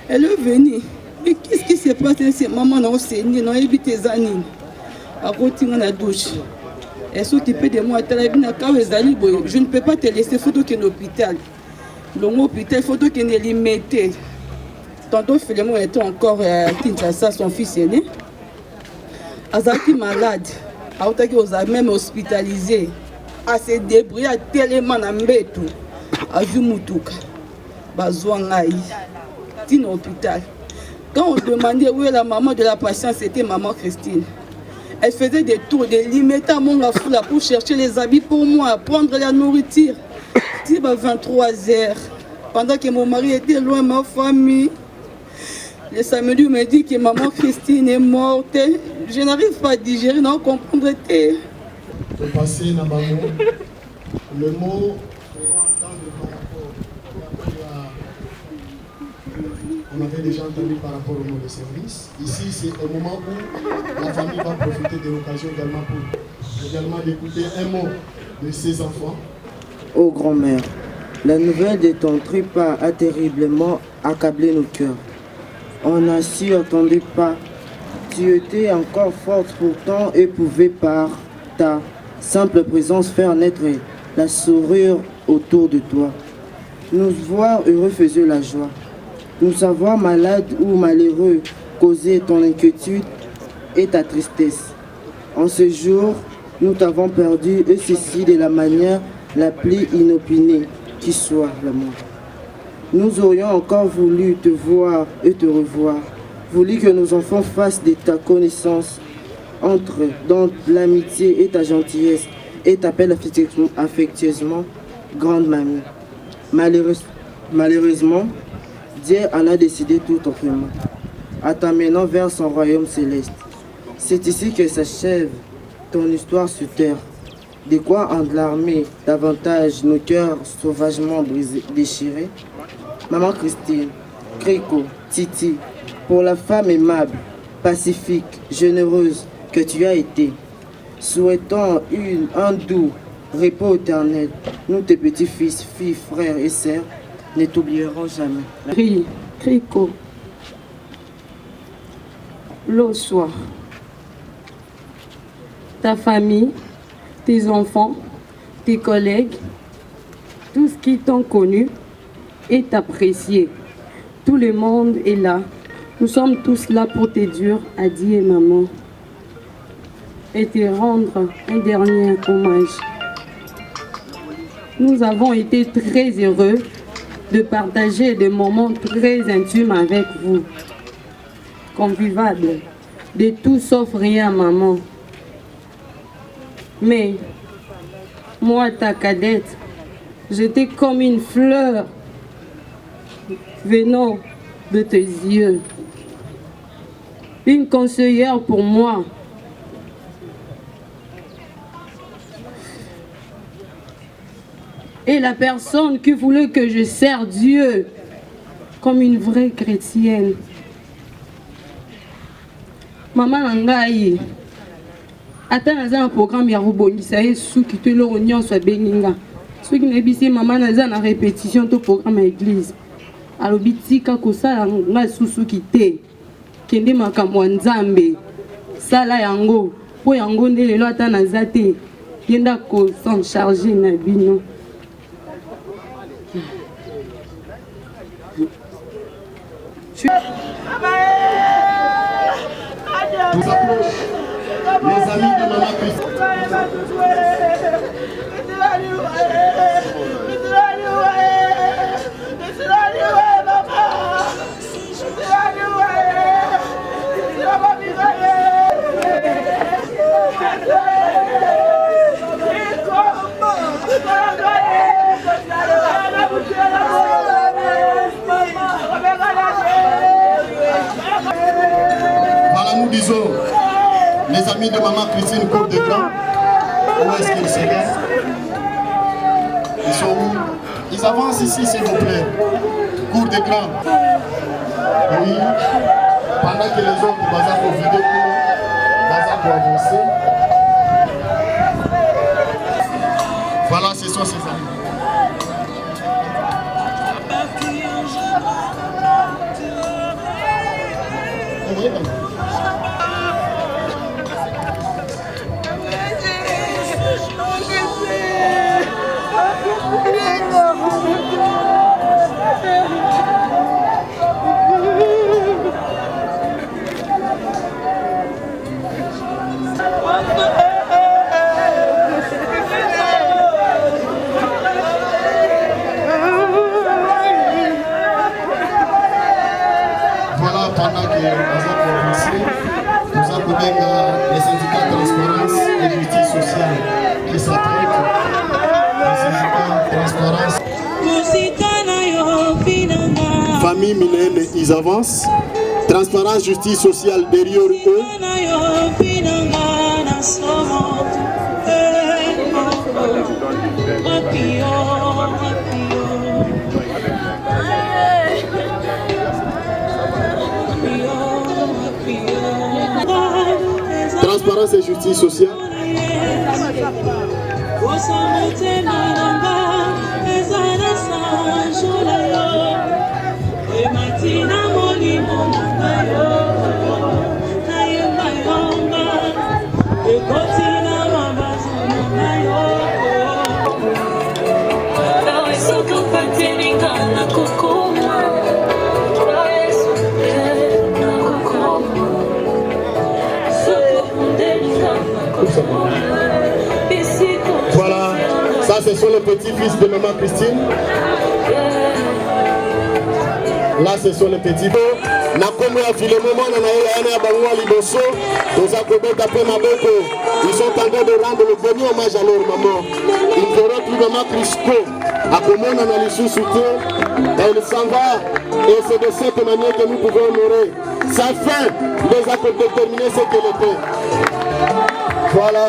Speaker 11: Elle est venue. Mais qu'est-ce qui s'est passé? Maman n'a pas saigné, n'a pas évité tes années. À côté de la douche. Elle s'occupait de moi. Je ne peux pas te laisser photo qu'un hôpital. Donc l'hôpital, photo qu'un limité. Tantôt Philémon était encore à Kinshasa, son fils aîné. Azaki malade. Aotaki osa même hospitalisé. A se débrouiller tellement na mbetu. Azumutuka. Bazwangai. Tino hôpital. Quand on demandait où est la maman de la patiente, c'était maman Christine. Elle faisait des tours, des limites à mon foule pour chercher les habits pour moi, prendre la nourriture. C'était 23h. Pendant que mon mari était loin de ma famille, le samedi, il m'a dit que maman Christine est morte. Je n'arrive pas à digérer, non, comprendre.
Speaker 8: Pour passer dans le mot, on avait déjà entendu par rapport au mot de service. Ici, c'est au moment où la famille va profiter de l'occasion également pour également d'écouter un mot de ses enfants.
Speaker 12: Ô grand-mère, la nouvelle de ton trépas a terriblement accablé nos cœurs. On n'a su entendu pas. Tu étais encore forte pourtant éprouvée par ta simple présence faire naître la sourire autour de toi. Nous voir heureux faisait la joie. Nous savoir malade ou malheureux causait ton inquiétude et ta tristesse. En ce jour, nous t'avons perdu et ceci de la manière la plus inopinée qui soit le monde. Nous aurions encore voulu te voir et te revoir, voulu que nos enfants fassent de ta connaissance, entrent dans l'amitié et ta gentillesse et t'appellent affectueusement grande mamie. Malheureusement, Dieu en a décidé tout autrement, en t'amenant vers son royaume céleste. C'est ici que s'achève ton histoire sur terre. de quoi enlarmer davantage nos cœurs sauvagement déchirés. Maman Christine, Crico, Titi, pour la femme aimable, pacifique, généreuse que tu as été, souhaitons un doux repos éternel. Nous, tes petits-fils, filles, frères et sœurs, ne t'oublierons jamais.
Speaker 11: Crico, Lossois, ta famille, tes enfants, tes collègues, tout ce qui t'ont connu est apprécié. Tout le monde est là. Nous sommes tous là pour te dire adieu, maman, et te rendre un dernier hommage. Nous avons été très heureux de partager des moments très intimes avec vous, convivables, de tout sauf rien, maman. Mais moi, ta cadette, j'étais comme une fleur venant de tes yeux. Une conseillère pour moi. Et la personne qui voulait que je sers Dieu comme une vraie chrétienne. Maman Nangaï, attends un programme ya rebondisa et sous qui te le rognon soit béninga. Ceux qui n'habissent maman naza na répétition to programme à l'église. Alors bitika ko ça nga sous qui te kende makambo nzambe. Sala yango po yango ndele lo ata naza te yenda ko s'en charger na bino.
Speaker 2: Nous approchons les amis de Maman Christine. Voilà, nous disons, les amis de Maman Christine Côte de Grand, où est-ce qu'ils seraient? Ils sont où? Ils avancent ici, s'il vous plaît. Cour de Grand. Oui. Pendant que les autres bazar pour vider pour avancer. Voilà, ce sont ces amis. Voilà, pendant que nous avons avancé, nous avons les syndicats de transparence et justice sociale qui s'apprêtent. Les syndicats de transparence. Famille Minène, ils avancent. Transparence, justice sociale derrière eux. Transparence et justice sociale. Voilà, ça ce sont les petits-fils de Maman Christine. Là ce sont les petits. Ils sont en train de rendre le premier hommage à leur maman. Ils verront plus Maman Christine à comment on a les sous-soutien. Elle s'en va et c'est de cette manière que nous pouvons honorer sa fin des accords déterminés ce qu'elle était. Voilà.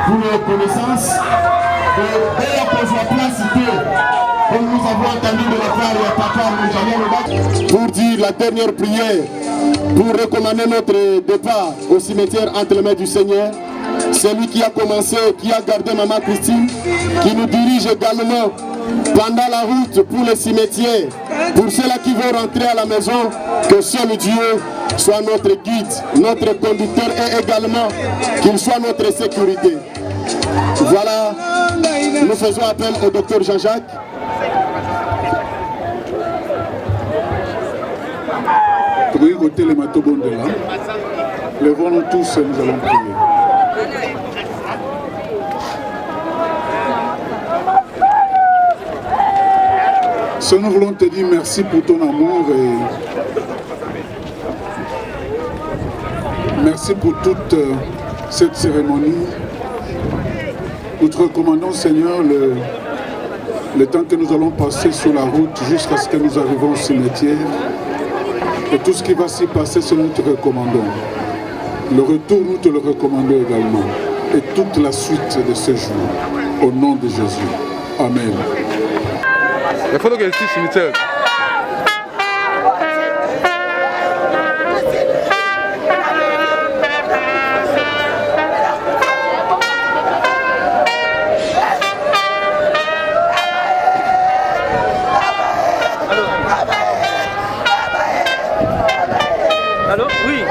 Speaker 2: pour les connaissances. Et on pose la place comme nous avons entendu de la part de Papa pour dire la dernière prière, pour recommander notre départ au cimetière entre les mains du Seigneur. C'est lui qui a commencé, qui a gardé Maman Christine, qui nous dirige également pendant la route pour le cimetière. Pour ceux-là qui vont rentrer à la maison, que seul Dieu soit notre guide, notre conducteur et également qu'il soit notre sécurité. Voilà, nous faisons appel au docteur Jean-Jacques.
Speaker 6: Lèvons-nous tous et nous allons prier. Seigneur, nous voulons te dire merci pour ton amour et merci pour toute cette cérémonie. Nous te recommandons, Seigneur, le temps que nous allons passer sur la route jusqu'à ce que nous arrivons au cimetière. Et tout ce qui va s'y passer, c'est nous te recommandons. Le retour, nous te le recommandons également. Et toute la suite de ce jour. Au nom de Jésus. Amen.
Speaker 3: Il faut qu'il y ait ici cimetière.
Speaker 13: Allô? Oui.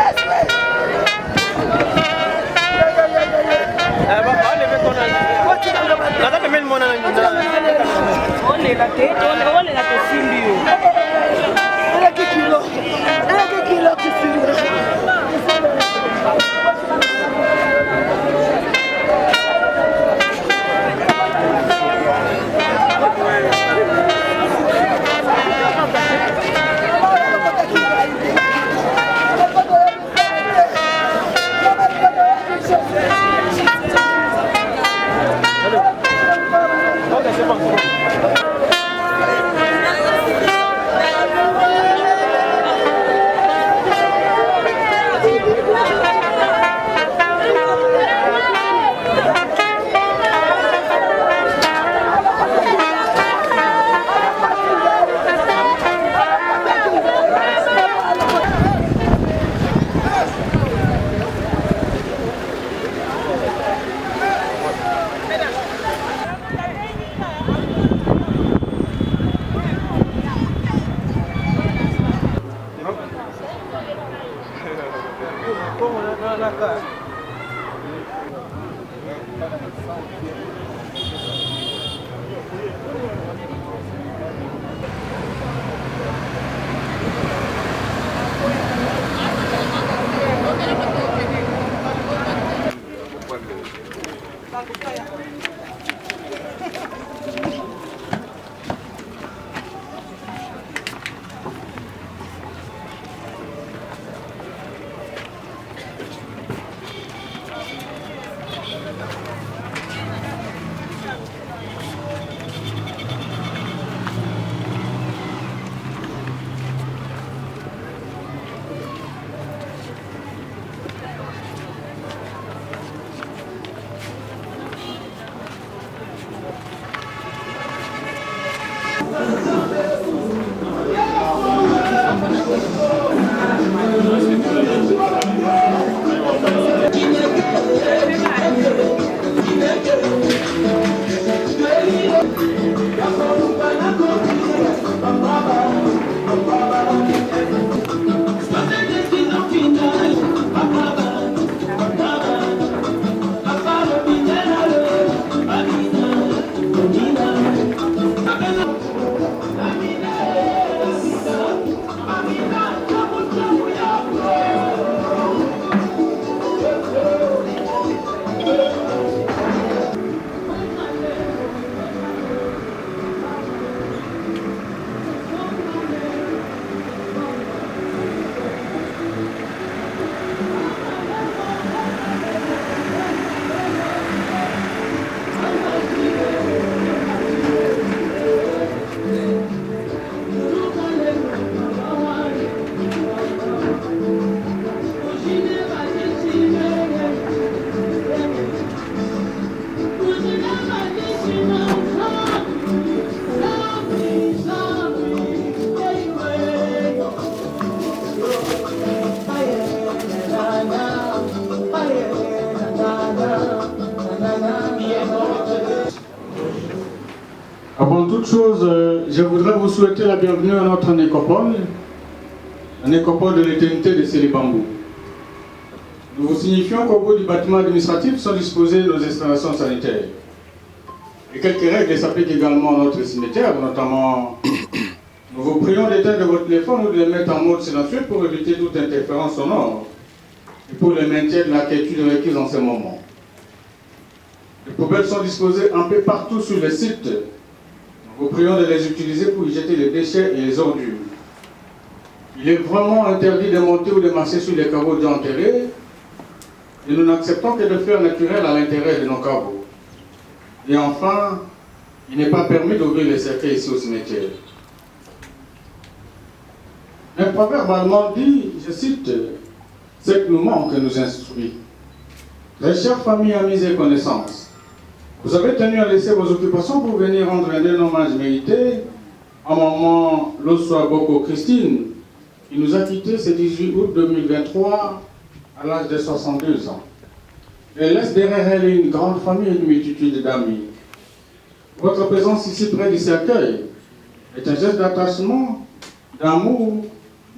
Speaker 14: toute chose, je voudrais vous souhaiter la bienvenue à notre nécropole, la nécropole de l'éternité de Sélébambou. Nous vous signifions qu'au bout du bâtiment administratif sont disposées nos installations sanitaires. Et quelques règles s'appliquent également à notre cimetière, notamment nous vous prions d'éteindre votre téléphone ou de le mettre en mode silencieux pour éviter toute interférence sonore et pour le maintien de la quiétude requise en ce moment. Les poubelles sont disposées un peu partout sur le site. Nous vous prions de les utiliser pour y jeter les déchets et les ordures. Il est vraiment interdit de monter ou de marcher sur les caveaux déjà enterrés et nous n'acceptons que de faire naturel à l'intérieur de nos caveaux. Et enfin, il n'est pas permis d'ouvrir les cercueils ici au cimetière. Un proverbe allemand dit, je cite, « Ce que nous manque nous instruit ». Très chères familles, amis et connaissances, vous avez tenu à laisser vos occupations pour venir rendre un hommage mérité à maman Lossoa Boko Christine, qui nous a quittés ce 18 août 2023 à l'âge de 62 ans. Elle laisse derrière elle une grande famille et une multitude d'amis. Votre présence ici près du cercueil est un geste d'attachement, d'amour,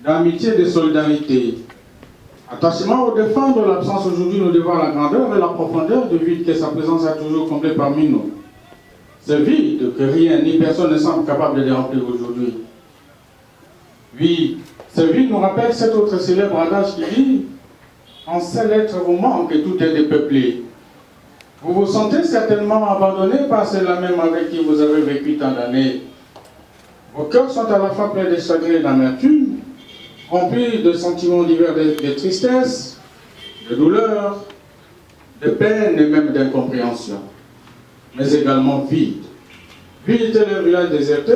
Speaker 14: d'amitié et de solidarité. Attachement au défunt dont l'absence aujourd'hui nous dévoile la grandeur et la profondeur du vide que sa présence a toujours comblé parmi nous. Ce vide que rien ni personne ne semble capable de remplir aujourd'hui. Oui, ce vide nous rappelle cet autre célèbre adage qui dit « En seul être vous manque et tout est dépeuplé ». Vous vous sentez certainement abandonné par ceux-là même avec qui vous avez vécu tant d'années. Vos cœurs sont à la fois pleins de chagrin et d'amertume, remplis de sentiments divers de tristesse, de douleur, de peine et même d'incompréhension, mais également vide. Vide tel un village déserté,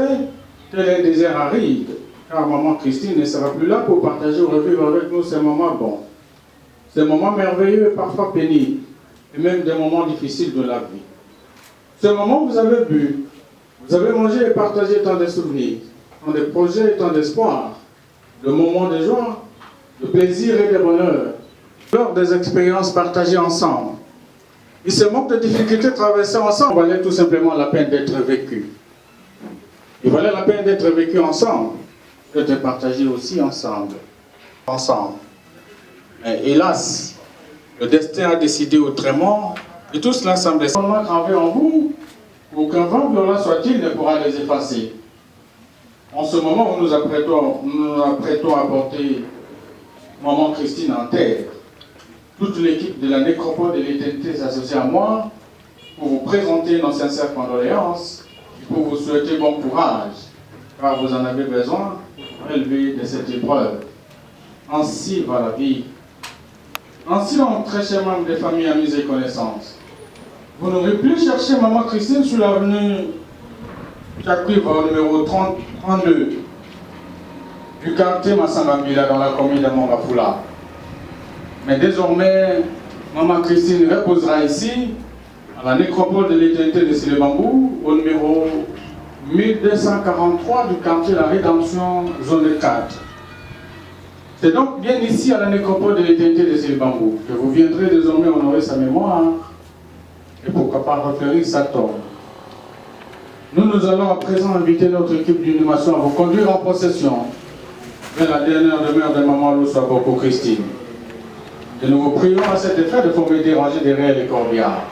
Speaker 14: tel un désert aride, car maman Christine ne sera plus là pour partager ou revivre avec nous ces moments bons, ces moments merveilleux et parfois pénibles, et même des moments difficiles de la vie. Ces moments où vous avez bu, vous avez mangé et partagé tant de souvenirs, tant de projets et tant d'espoir, de moments de joie, de plaisir et de bonheur, lors des expériences partagées ensemble. Et ce manque de difficultés traversées ensemble valait tout simplement la peine d'être vécu. Il valait la peine d'être vécu ensemble, d'être partagé aussi ensemble. Mais hélas, le destin a décidé autrement, et tout cela semble seulement gravé en vous, aucun vent violent soit-il ne pourra les effacer. En ce moment où nous apprêtons à porter maman Christine en terre, toute l'équipe de la nécropole de l'éternité s'associe à moi pour vous présenter nos sincères condoléances et pour vous souhaiter bon courage, car vous en avez besoin pour relever de cette épreuve. Ainsi va la vie. Ainsi donc, très chers membres des familles, amis et connaissances, vous n'aurez plus cherché maman Christine sur l'avenue Chakuiva au numéro 32 du quartier Massangambila dans la commune de Mongafula. Mais désormais, maman Christine reposera ici, à la nécropole de l'éternité de Sélébambou, au numéro 1243 du quartier La Rédemption, zone 4. C'est donc bien ici, à la nécropole de l'éternité de Sélébambou, que vous viendrez désormais honorer sa mémoire et pourquoi pas refleurir sa tombe. Nous allons à présent inviter notre équipe d'inhumation à vous conduire en procession vers la dernière demeure de maman Lossoa Boko Christine. Et nous vous prions à cet effet de former des rangées derrière les corbières.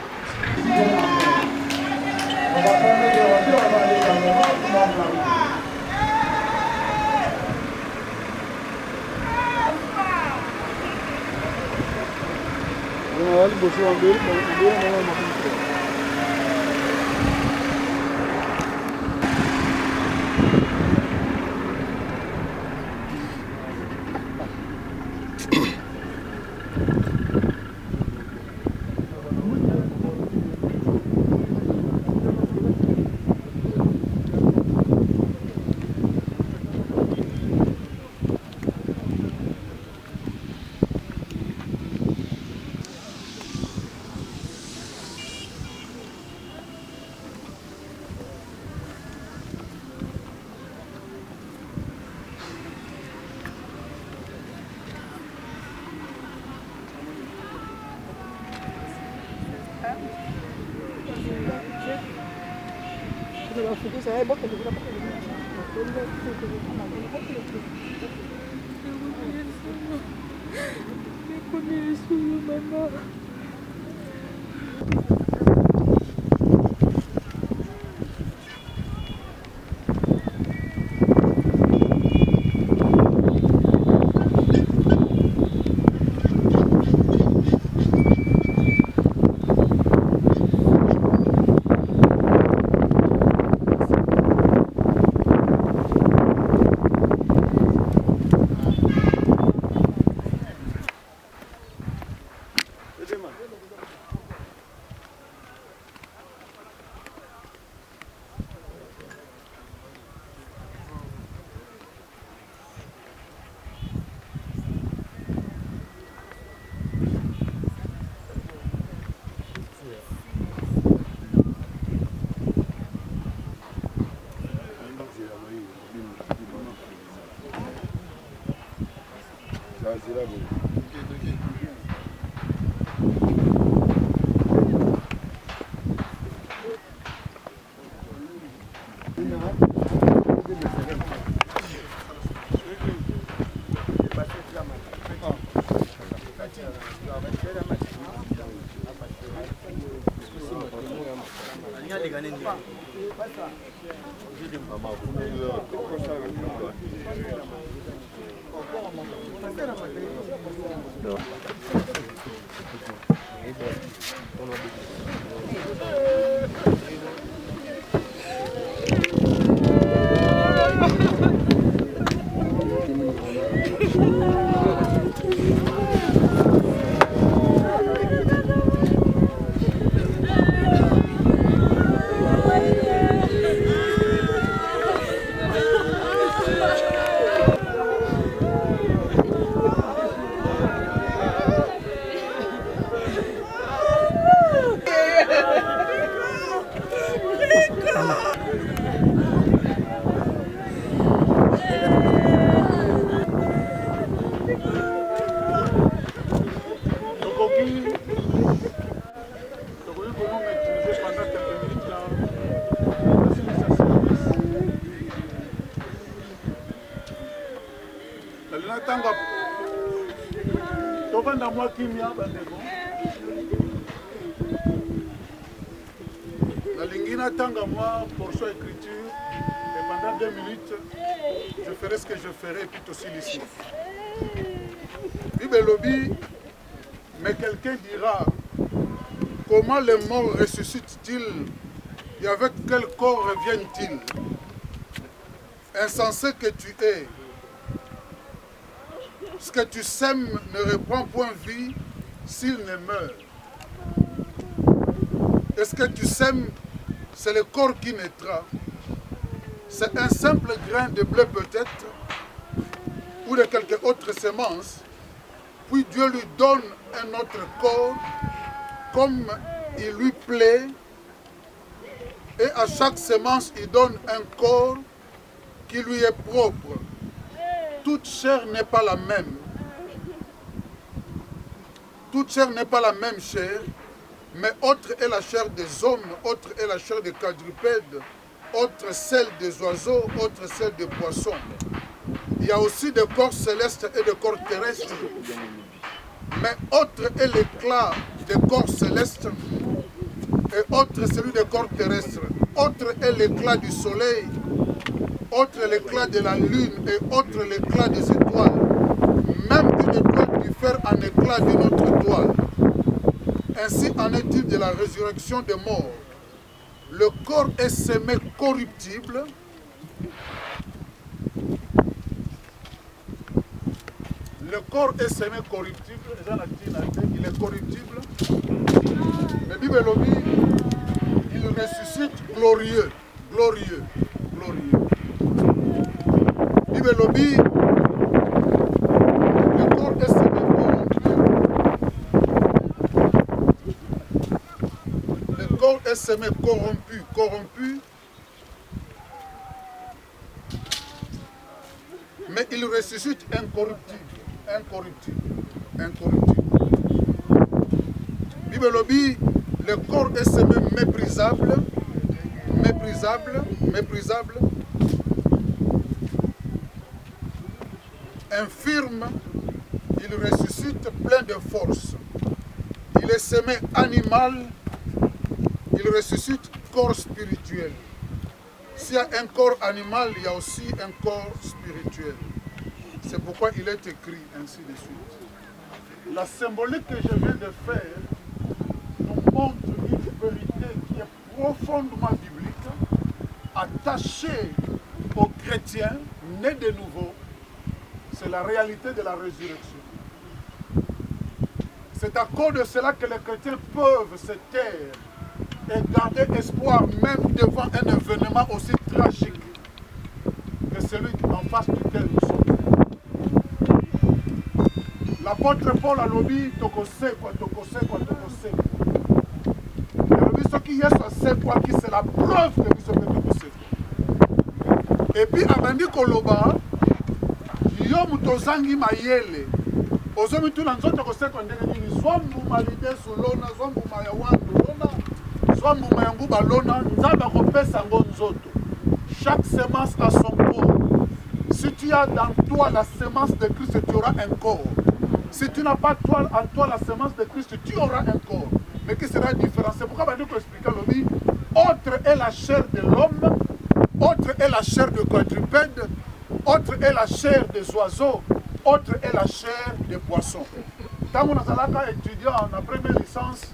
Speaker 6: Nalingina tanga moi portion écriture et pendant 2 minutes je ferai ce que je ferai puis aussi l'ici. Bible lobby, mais quelqu'un dira comment les morts ressuscitent-ils et avec quel corps reviennent-ils? Insensé que tu es, ce que tu sèmes ne reprend point vie s'il ne meurt. Et ce que tu sèmes, c'est le corps qui naîtra. C'est un simple grain de blé peut-être, ou de quelque autre semence, puis Dieu lui donne un autre corps, comme il lui plaît, et à chaque semence il donne un corps qui lui est propre. Toute chair n'est pas la même. Toute chair n'est pas la même chair, mais autre est la chair des hommes, autre est la chair des quadrupèdes, autre celle des oiseaux, autre celle des poissons. Il y a aussi des corps célestes et des corps terrestres, mais autre est l'éclat des corps célestes et autre celui des corps terrestres. Autre est l'éclat du soleil, autre l'éclat de la lune et autre l'éclat des étoiles. Même une étoile diffère en éclat d'une autre étoile. Ainsi en est-il de la résurrection des morts. Le corps est semé corruptible, le corps est semé corruptible, il est corruptible, mais Bible lobby, il ressuscite glorieux, glorieux, glorieux. Bible lobby, le corps est semé corrompu, le corps est semé corrompu, corrompu, mais il ressuscite incorruptible, incorruptible, incorruptible. Bible lobby, le corps est semé méprisable, méprisable, infirme, il ressuscite plein de force. Il est semé animal, il ressuscite corps spirituel. S'il y a un corps animal, il y a aussi un corps spirituel. C'est pourquoi il est écrit ainsi de suite. La symbolique que je viens de faire nous montre une vérité qui est profondément biblique, attachée aux chrétiens nés de nouveau. C'est la réalité de la résurrection. C'est à cause de cela que les chrétiens peuvent se taire et garder espoir même devant un événement aussi tragique que celui en face duquel nous sommes. L'apôtre Paul a dit tokosekwa. Ce qui est c'est la preuve que nous sommes tokosekwa. Et puis abandi koloba yo mutozangi mayele ozomi tu na nzoto kosekwa ndenge nini zwambuma lidesu lona zwambuma ya wandu lona zwambuma ya nguba lona nzambe akopesa ngo nzoto. Chaque semence a son corps. Si tu as dans toi la semence de Christ, tu auras un corps. Si tu n'as pas en toi la semence de Christ, tu auras un corps. Mais qui sera différent? C'est pourquoi je vais vous expliquer le dit, autre est la chair de l'homme, autre est la chair de quadrupède, autre est la chair des oiseaux, autre est la chair des poissons. Quand on a étudié en première licence,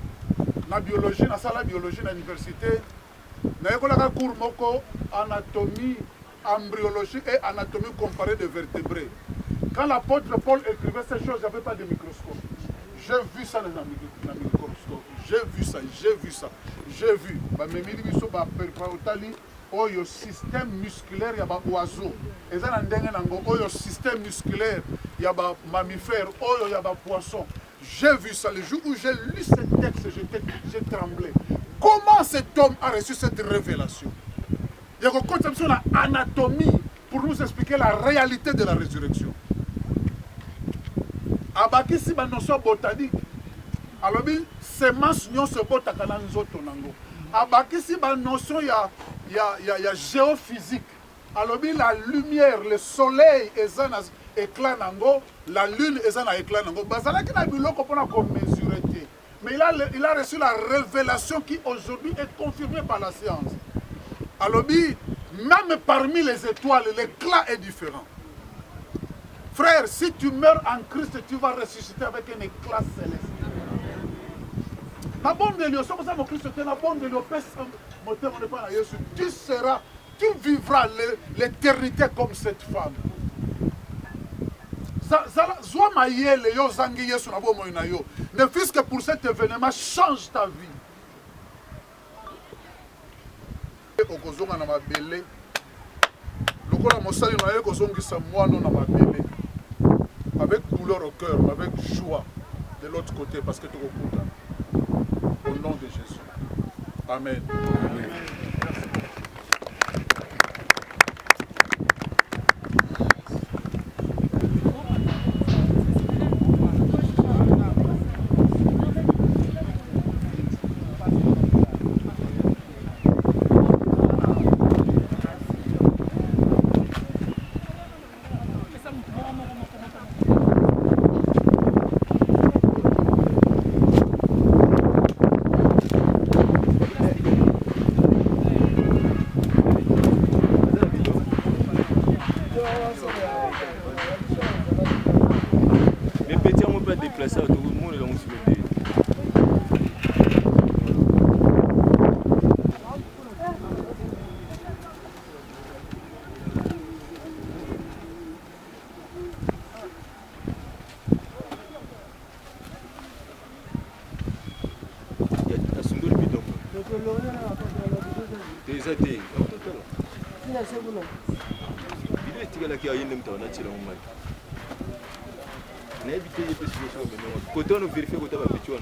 Speaker 6: la biologie, la biologie à l'université, on a cours moko anatomie, embryologie et anatomie comparée de vertébrés. Quand l'apôtre Paul écrivait ces choses, il n'y avait pas de microscope. J'ai vu ça dans le microscope. J'ai vu ça. Le système musculaire, il y a des oiseaux. Et le système musculaire, il y a des mammifères, il y a des poissons. J'ai vu ça. Le jour où j'ai lu ce texte, j'ai tremblé. Comment cet homme a reçu cette révélation? Il y a une conception de l'anatomie pour nous expliquer la réalité de la résurrection. Abakisi ba notion botanique. Alors semence nyon se botaka na nzoto nango. Abakisi ba notion ya géophysique. Alors la lumière, le soleil ezana éclat nango, la lune ezana éclat nango. Bazala ki na biloko pona ko mesurer. Mais il a reçu la révélation qui aujourd'hui est confirmée par la science. Alors même parmi les étoiles, l'éclat est différent. Frère, si tu meurs en Christ, tu vas ressusciter avec un éclat céleste. Tu vivras l'éternité comme cette femme. Ne fût-ce que pour cet événement, change ta vie. Avec douleur au cœur, avec joie de l'autre côté, parce que tu es au nom de Jésus. Amen. Amen.
Speaker 15: Côté on vérifie côté va petit non.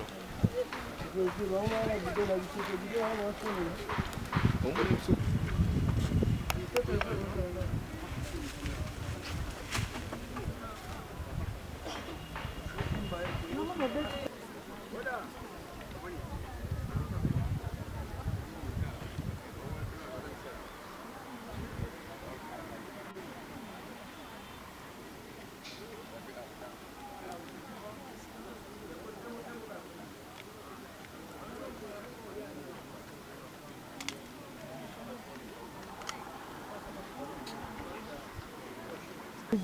Speaker 15: Oh,